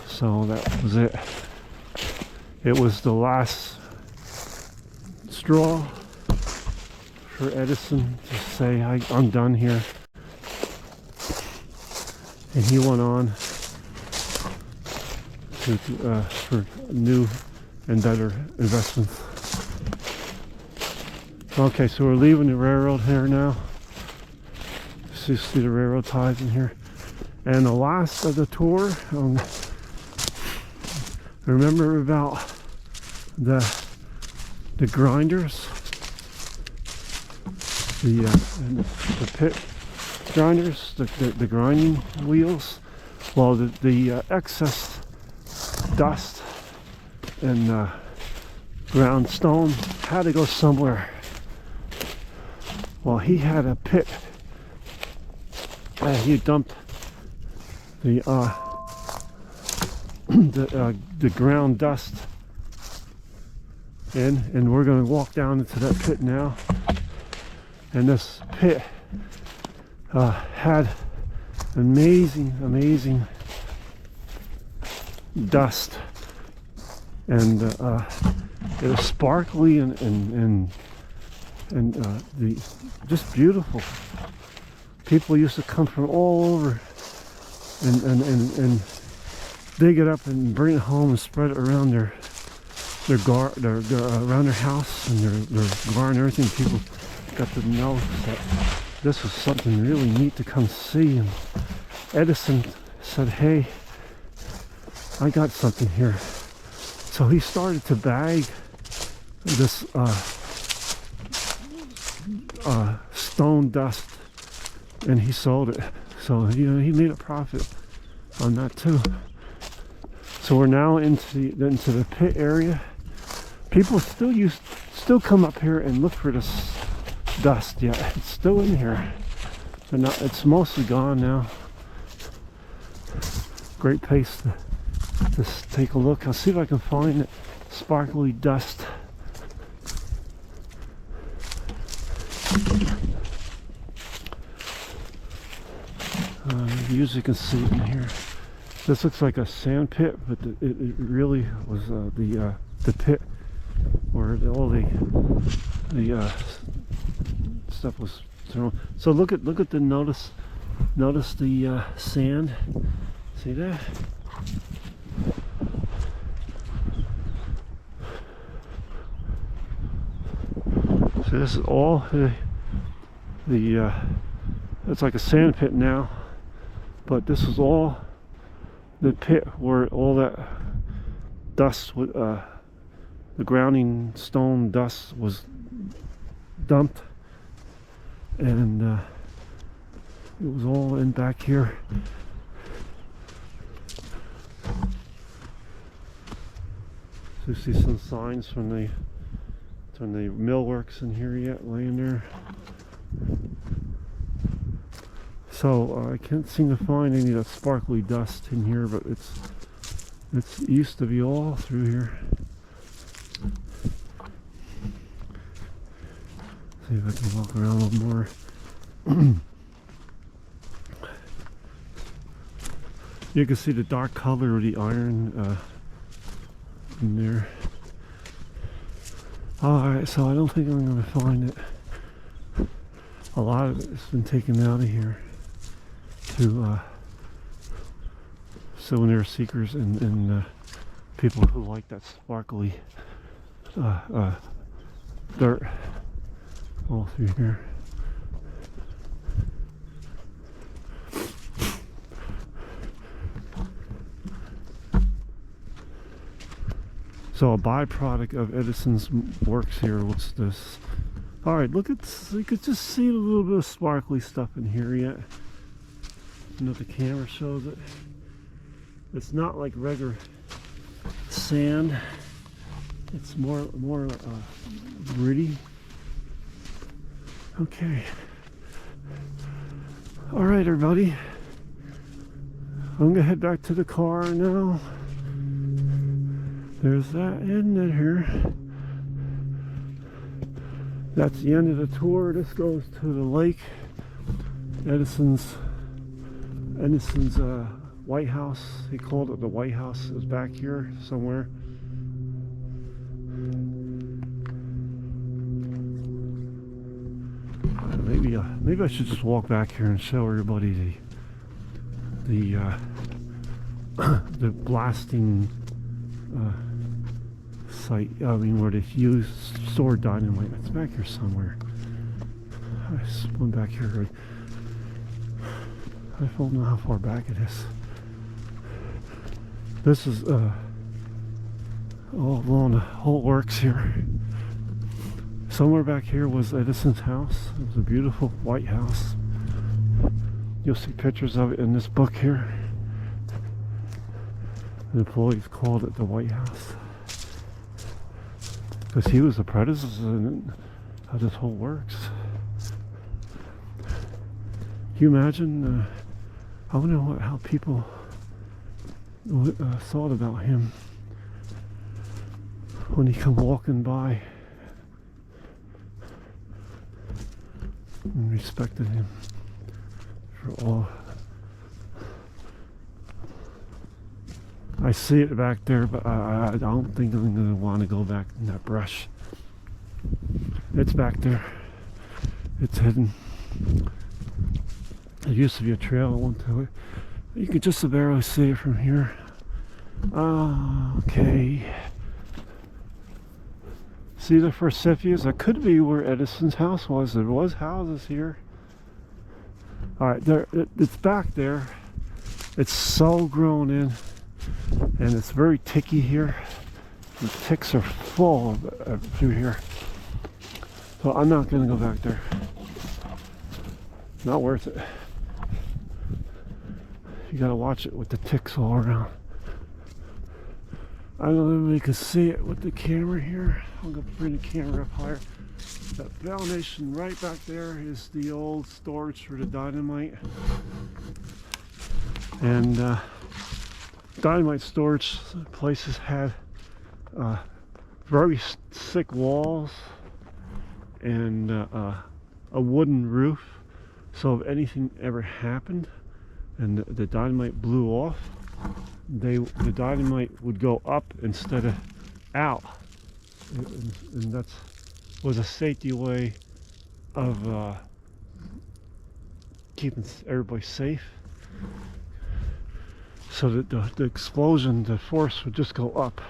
So that was it. It was the last straw for Edison to say, I'm done here. And he went on for new and better investments. Okay, so we're leaving the railroad here now. You see the railroad ties in here, and the last of the tour. Remember about the grinders, the pit grinders, the grinding wheels. Well, the excess dust and ground stone had to go somewhere. Well, he had a pit. He dumped the ground dust in, and we're going to walk down into that pit now. And this pit had amazing dust, and it was sparkly and just beautiful. People used to come from all over and dig it up and bring it home and spread it around their around their house and their garden and everything. People got to know that this was something really neat to come see. And Edison said, "Hey, I got something here." So he started to bag this stone dust, and he sold it. So he made a profit on that too. So we're now into the pit area. People still come up here and look for this dust. Yeah, it's still in here, but not. It's mostly gone now. Great place to just take a look. I'll see if I can find it. Sparkly dust. You can see it in here. This looks like a sand pit, but it really was the pit where all the stuff was thrown. So look at the notice the sand. See that? So this is all the it's like a sand pit now, but this is all the pit where all that dust, the grounding stone dust was dumped, and it was all in back here. So you see some signs from the millworks in here yet, laying there. So I can't seem to find any of that sparkly dust in here, but it used to be all through here. See if I can walk around a little more. You can see the dark color of the iron in there. Alright, so I don't think I'm going to find it. A lot of it has been taken out of here to souvenir seekers and people who like that sparkly dirt all through here. So a byproduct of Edison's works here was this. All right, look at this. You could just see a little bit of sparkly stuff in here yet. You know, the camera shows it. It's not like regular sand. It's more gritty. Okay. All right, everybody. I'm gonna head back to the car now. There's that end in here. That's the end of the tour. This goes to the lake. Edison's White House. He called it the White House. It was back here somewhere. Maybe I should just walk back here and show everybody the blasting site. I mean, where they stored dynamite. It's back here somewhere. I spun back here. I don't know how far back it is. This is all along the whole works here. Somewhere back here was Edison's house. It was a beautiful white house. You'll see pictures of it in this book here. The employees called it the White House because he was the president of this whole works. Can you imagine? I wonder how people thought about him when he come walking by and respected him for all. I see it back there, but I don't think I'm going to want to go back in that brush. It's back there. It's hidden. It used to be a trail that went to it. You can just barely see it from here. Okay. See the forsythias? That could be where Edison's house was. There was houses here. Alright, there it's back there. It's so grown in, and it's very ticky here. The ticks are full through here. So I'm not going to go back there. Not worth it. You got to watch it with the ticks all around. I don't know if you can see it with the camera here. I'm going to bring the camera up higher. That foundation right back there is the old storage for the dynamite. And dynamite storage places had very thick walls and a wooden roof. So if anything ever happened and the dynamite blew off, the dynamite would go up instead of out, and that was a safety way of keeping everybody safe. So that the explosion, the force would just go up,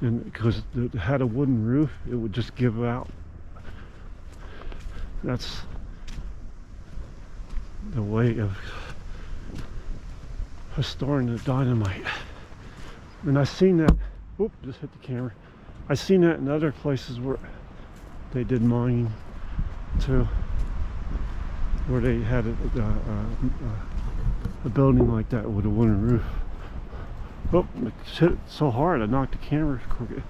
and because it had a wooden roof, it would just give out. That's the way of storing the dynamite. And I've seen that. Oop, just hit the camera. I've seen that in other places where they did mining too, where they had a building like that with a wooden roof. Oh, it hit it so hard I knocked the camera crooked.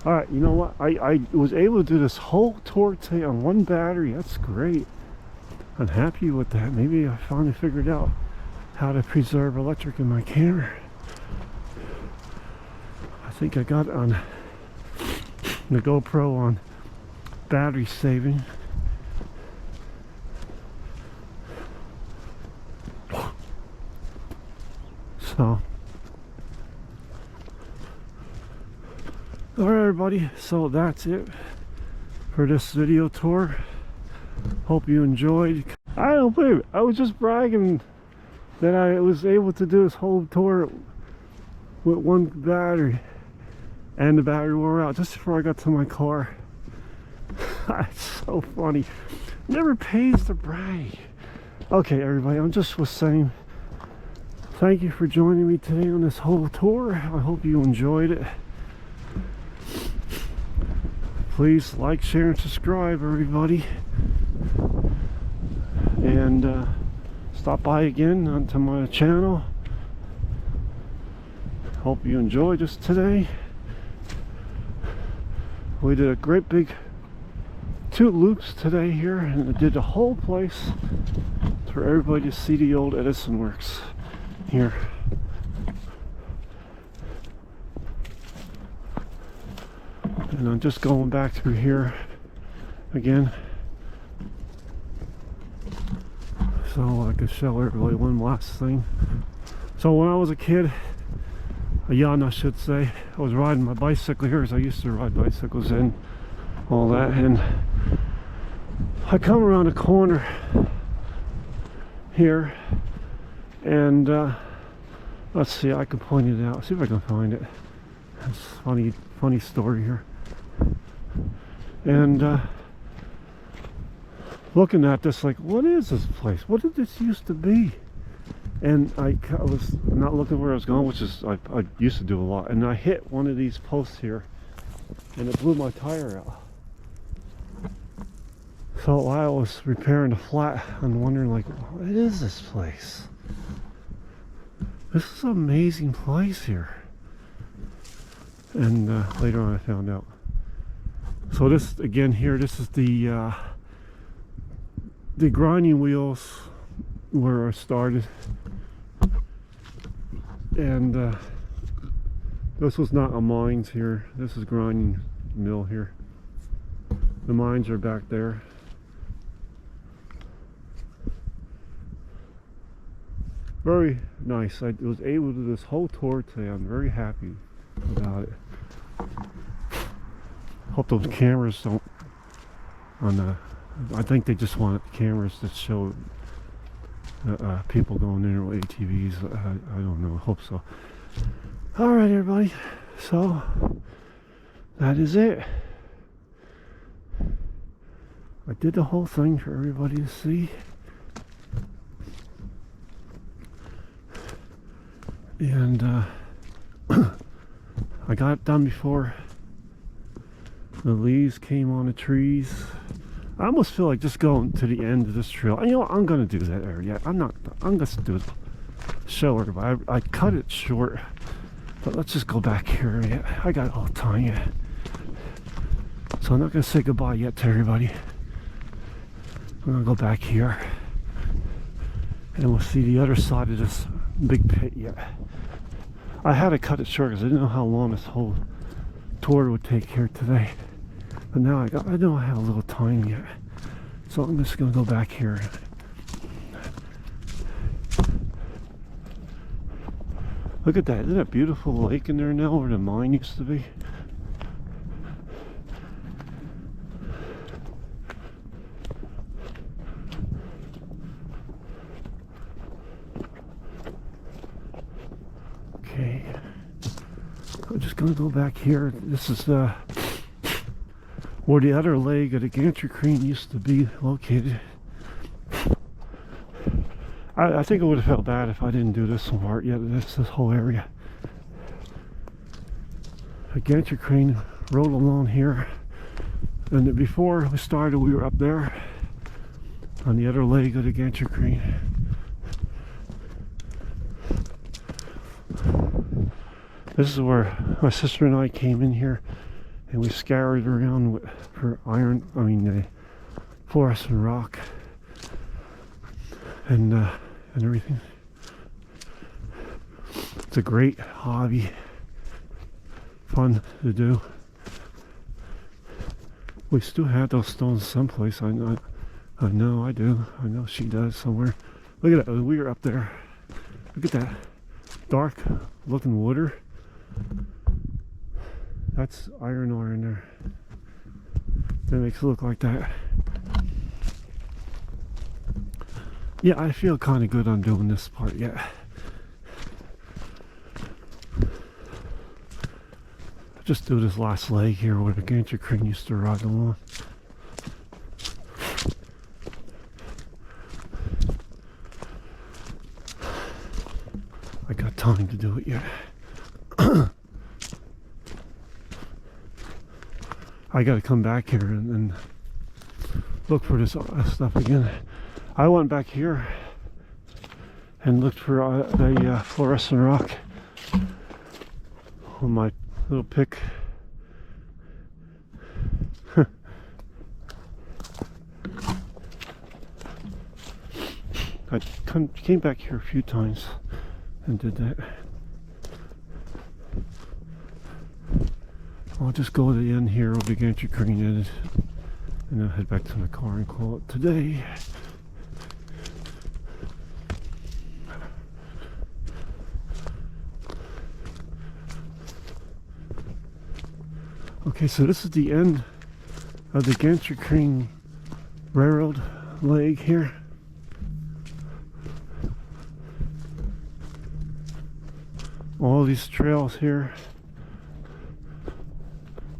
Alright, you know what? I was able to do this whole tour today on one battery. That's great. I'm happy with that. Maybe I finally figured out how to preserve electric in my camera. I think I got on the GoPro on battery saving. So, alright everybody, so that's it for this video tour. Hope you enjoyed. I don't believe it. I was just bragging that I was able to do this whole tour with one battery, and the battery wore out just before I got to my car. It's so funny. Never pays to brag. Okay everybody, I'm just was saying thank you for joining me today on this whole tour. I hope you enjoyed it. Please like, share, and subscribe everybody, and stop by again onto my channel. Hope you enjoyed this today. We did a great big 2 loops today here, and I did the whole place for everybody to see the old Edison works here. And I'm just going back through here again, so I could show everybody one last thing. So when I was a kid, a young I should say, I was riding my bicycle here, as I used to ride bicycles and all that, and I come around a corner here, and let's see, I can point it out, see if I can find it. It's funny story here. And looking at this, like, what is this place? What did this used to be? And I was not looking where I was going, which is I used to do a lot, and I hit one of these posts here, and it blew my tire out. So while I was repairing the flat, I'm wondering, like, what is this place? This is an amazing place here. And later on I found out. So this, again here, this is the grinding wheels where I started. And this was not a mines here. This is grinding mill here. The mines are back there. Very nice. I was able to do this whole tour today. I'm very happy about it. Hope those cameras don't I think they just wanted the cameras to show people going in there with ATVs. I don't know. I hope so. All right, everybody. So that is it. I did the whole thing for everybody to see. And I got it done before the leaves came on the trees. I almost feel like just going to the end of this trail. You know, I'm gonna do that area. I'm just do it show everybody. I cut it short, but let's just go back here. Yeah, I got all the time yet, so I'm not gonna say goodbye yet to everybody. I'm gonna go back here, and we'll see the other side of this big pit yet. I had to cut it short because I didn't know how long this whole tour would take here today. But now I know I have a little time yet, so I'm just gonna go back here. Look at that! Isn't that a beautiful lake in there now, where the mine used to be? Okay, I'm just gonna go back here. This is where the other leg of the gantry crane used to be located. I think it would have felt bad if I didn't do this part yet. This whole area. The gantry crane rode along here, and before we started, we were up there on the other leg of the gantry crane. This is where my sister and I came in here, and we scoured around for fluorescent rock and everything. It's a great hobby, fun to do. We still have those stones someplace. I know I do. I know she does somewhere. Look at that. We were up there. Look at that dark looking water. That's iron ore in there. That makes it look like that. Yeah, I feel kind of good on doing this part yet. Just do this last leg here where the gantry crane used to ride along. I got time to do it yet. I got to come back here and look for this stuff again. I went back here and looked for the fluorescent rock on my little pick. I came back here a few times and did that. I'll just go to the end here where the gantry crane is, and then head back to my car and call it today. Okay, so this is the end of the gantry crane railroad leg here. All these trails here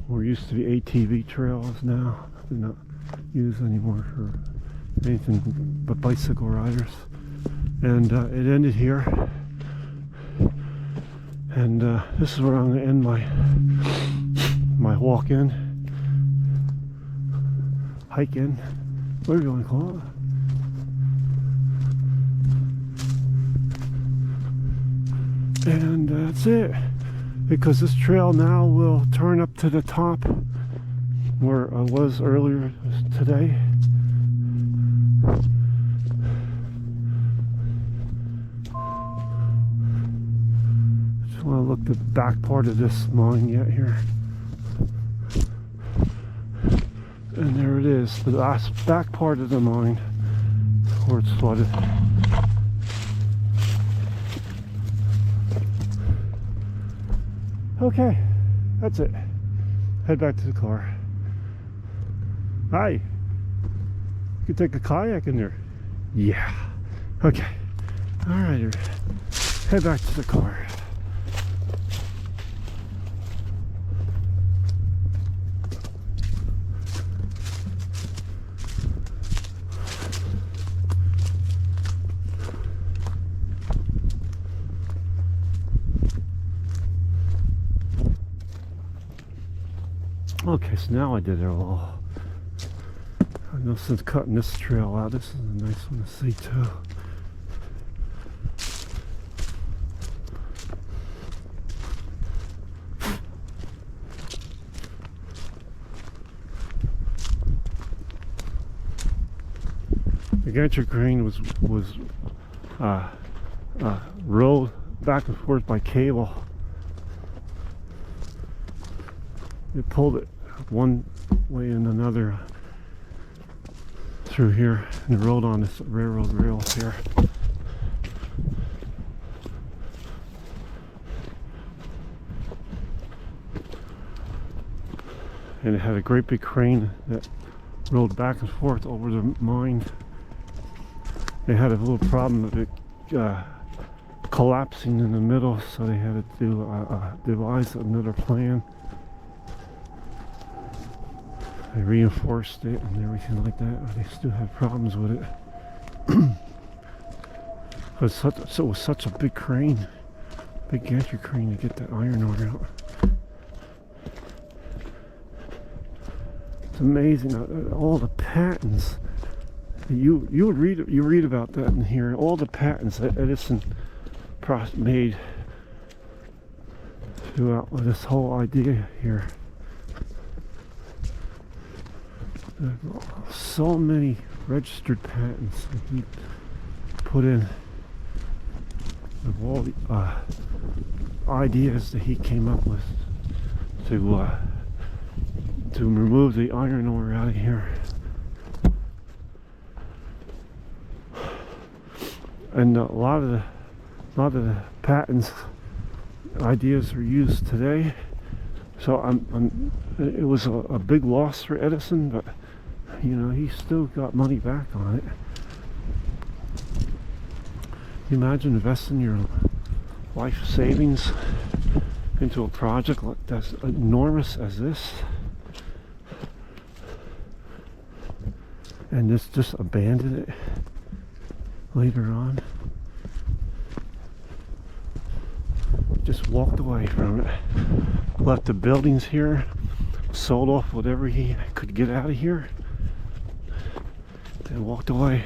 were used to be ATV trails, now they're not used anymore for anything but bicycle riders. And it ended here, and this is where I'm going to end my walk in, hike in, whatever you want to call it. And that's it, because this trail now will turn up to the top where I was earlier today. Just want to look at the back part of this mine yet here. And there it is, the last back part of the mine where it's flooded. Okay, that's it. Head back to the car. Hi. You can take a kayak in there. Yeah. Okay. Alright, head back to the car. Okay, so now I did it all. I know since cutting this trail out, this is a nice one to see too. The gantry crane was rolled back and forth by cable. It pulled it one way and another through here and rolled on this railroad rail here. And it had a great big crane that rolled back and forth over the mine. They had a little problem of it collapsing in the middle, so they had to do devise another plan. They reinforced it and everything like that, but they still have problems with it. So it was such a big crane, big gantry crane to get that iron ore out. It's amazing, all the patents. You read about that in here. All the patents that Edison made throughout this whole idea here. So many registered patents that he put in of all the ideas that he came up with to remove the iron ore out of here. And a lot of the patents ideas are used today. So it was a big loss for Edison, but you know, he still got money back on it. You imagine investing your life savings into a project that's enormous as this, and just abandon it later on. Just walked away from it. Left the buildings here, sold off whatever he could get out of here, and walked away.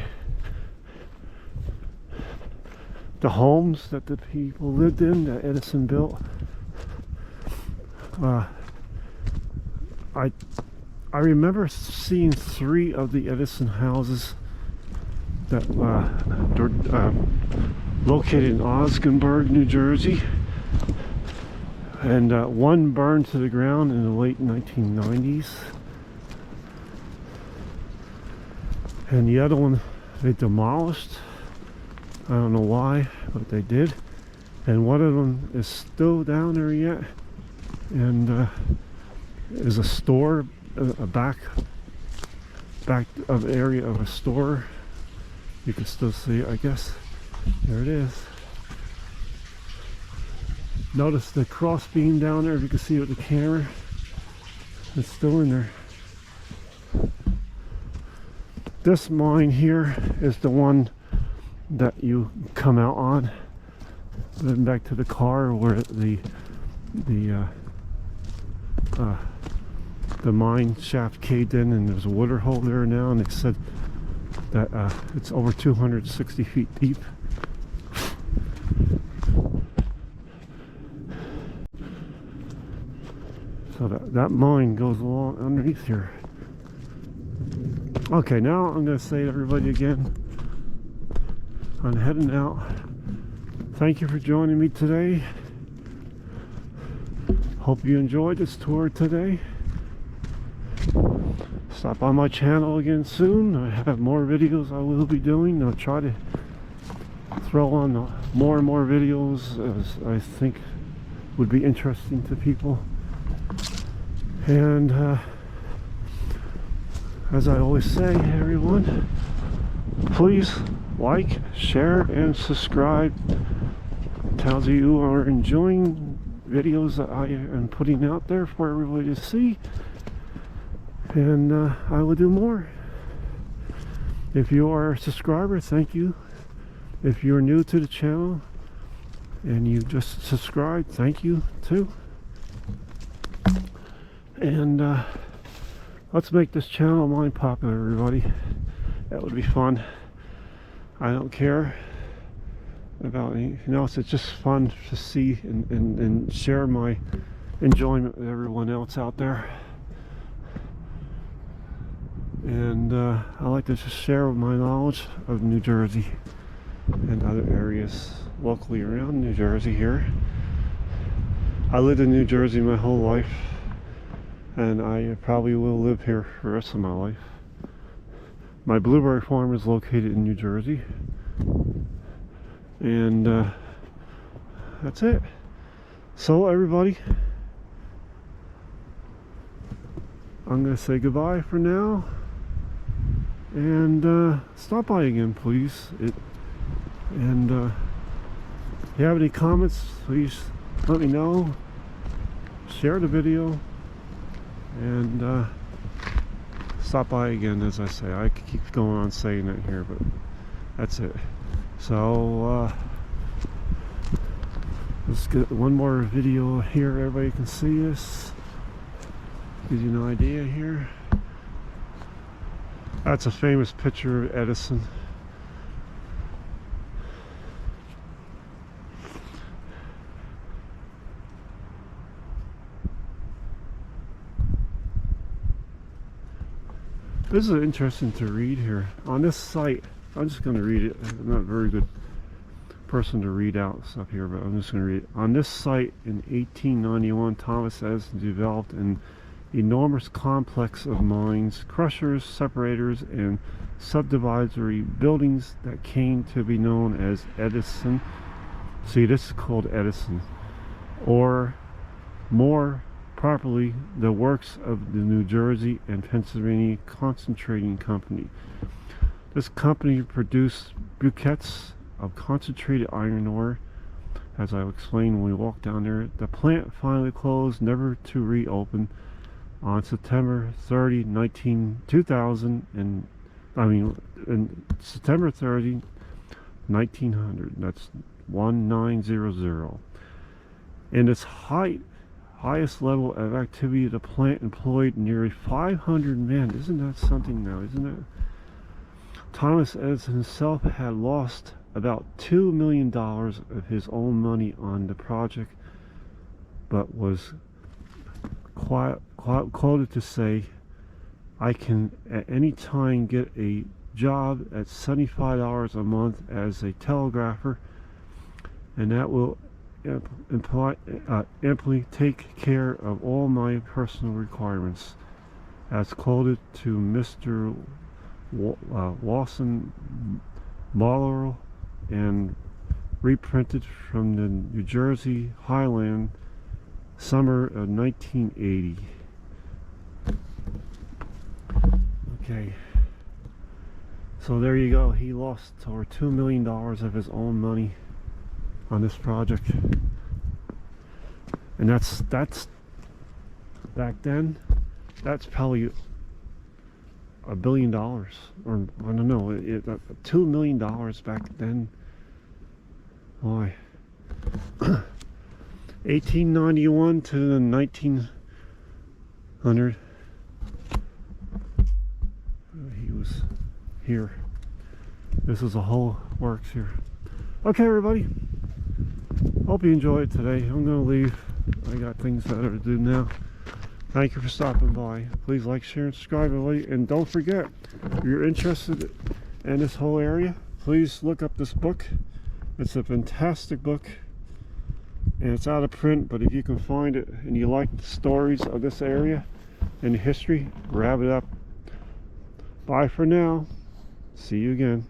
The homes that the people lived in, that Edison built, I remember seeing 3 of the Edison houses that located in Ogdensburg, New Jersey, and one burned to the ground in the late 1990s, and the other one they demolished. I don't know why, but they did. And one of them is still down there yet, and is a store, a back of area of a store. You can still see it, I guess. There it is. Notice the cross beam down there, if you can see it with the camera. It's still in there. This mine here is the one that you come out on. Then back to the car where the mine shaft caved in, and there's a water hole there now, and they said that it's over 260 feet deep. So that mine goes along underneath here. Okay, now I'm going to say to everybody again, I'm heading out. Thank you for joining me today. Hope you enjoyed this tour today. Stop by my channel again soon. I have more videos I will be doing. I'll try to throw on more and more videos as I think would be interesting to people. And as I always say, everyone, please like, share, and subscribe. Tells you are enjoying videos that I am putting out there for everybody to see, and I will do more. If you are a subscriber, thank you. If you're new to the channel and you just subscribed, thank you too. And let's make this channel of mine popular, everybody. That would be fun. I don't care about anything else. It's just fun to see and share my enjoyment with everyone else out there. And I like to just share my knowledge of New Jersey and other areas locally around New Jersey here. I lived in New Jersey my whole life, and I probably will live here for the rest of my life. My blueberry farm is located in New Jersey, and that's it. So everybody, I'm gonna say goodbye for now, and stop by again, please. And if you have any comments, please let me know. Share the video, and stop by again. As I say, I keep going on saying it here, but that's it. So let's get one more video here. Everybody can see this. Gives you an idea here. That's a famous picture of Edison. This is interesting to read here. On this site, I'm just going to read it. I'm not a very good person to read out stuff here, but I'm just going to read it. On this site in 1891, Thomas Edison developed an enormous complex of mines, crushers, separators, and subdivisory buildings that came to be known as Edison. See, this is called Edison, or more properly, the works of the New Jersey and Pennsylvania Concentrating Company. This company produced briquettes of concentrated iron ore. As I explained when we walked down there, the plant finally closed, never to reopen, on September 30, 2000, and September 30, 1900. That's 1900. In its highest level of activity, the plant employed nearly 500 men. Isn't that something now, isn't it? Thomas Edison himself had lost about $2 million of his own money on the project, but was quoted to say, "I can at any time get a job at $75 a month as a telegrapher, and that will amply take care of all my personal requirements," as quoted to Mr. Lawson Marlowe, and reprinted from the New Jersey Highland, summer of 1980. Okay, so there you go. He lost over $2 million of his own money on this project, and that's back then. That's probably $1 billion, or I don't know. $2 million back then. Why? 1891 to 1900. He was here. This is a whole works here. Okay, everybody. Hope you enjoyed today. I'm gonna leave. I got things better to do now. Thank you for stopping by. Please like, share, and subscribe, everybody. And don't forget, if you're interested in this whole area, please look up this book. It's a fantastic book, and it's out of print, but if you can find it and you like the stories of this area and the history, grab it up. Bye for now. See you again.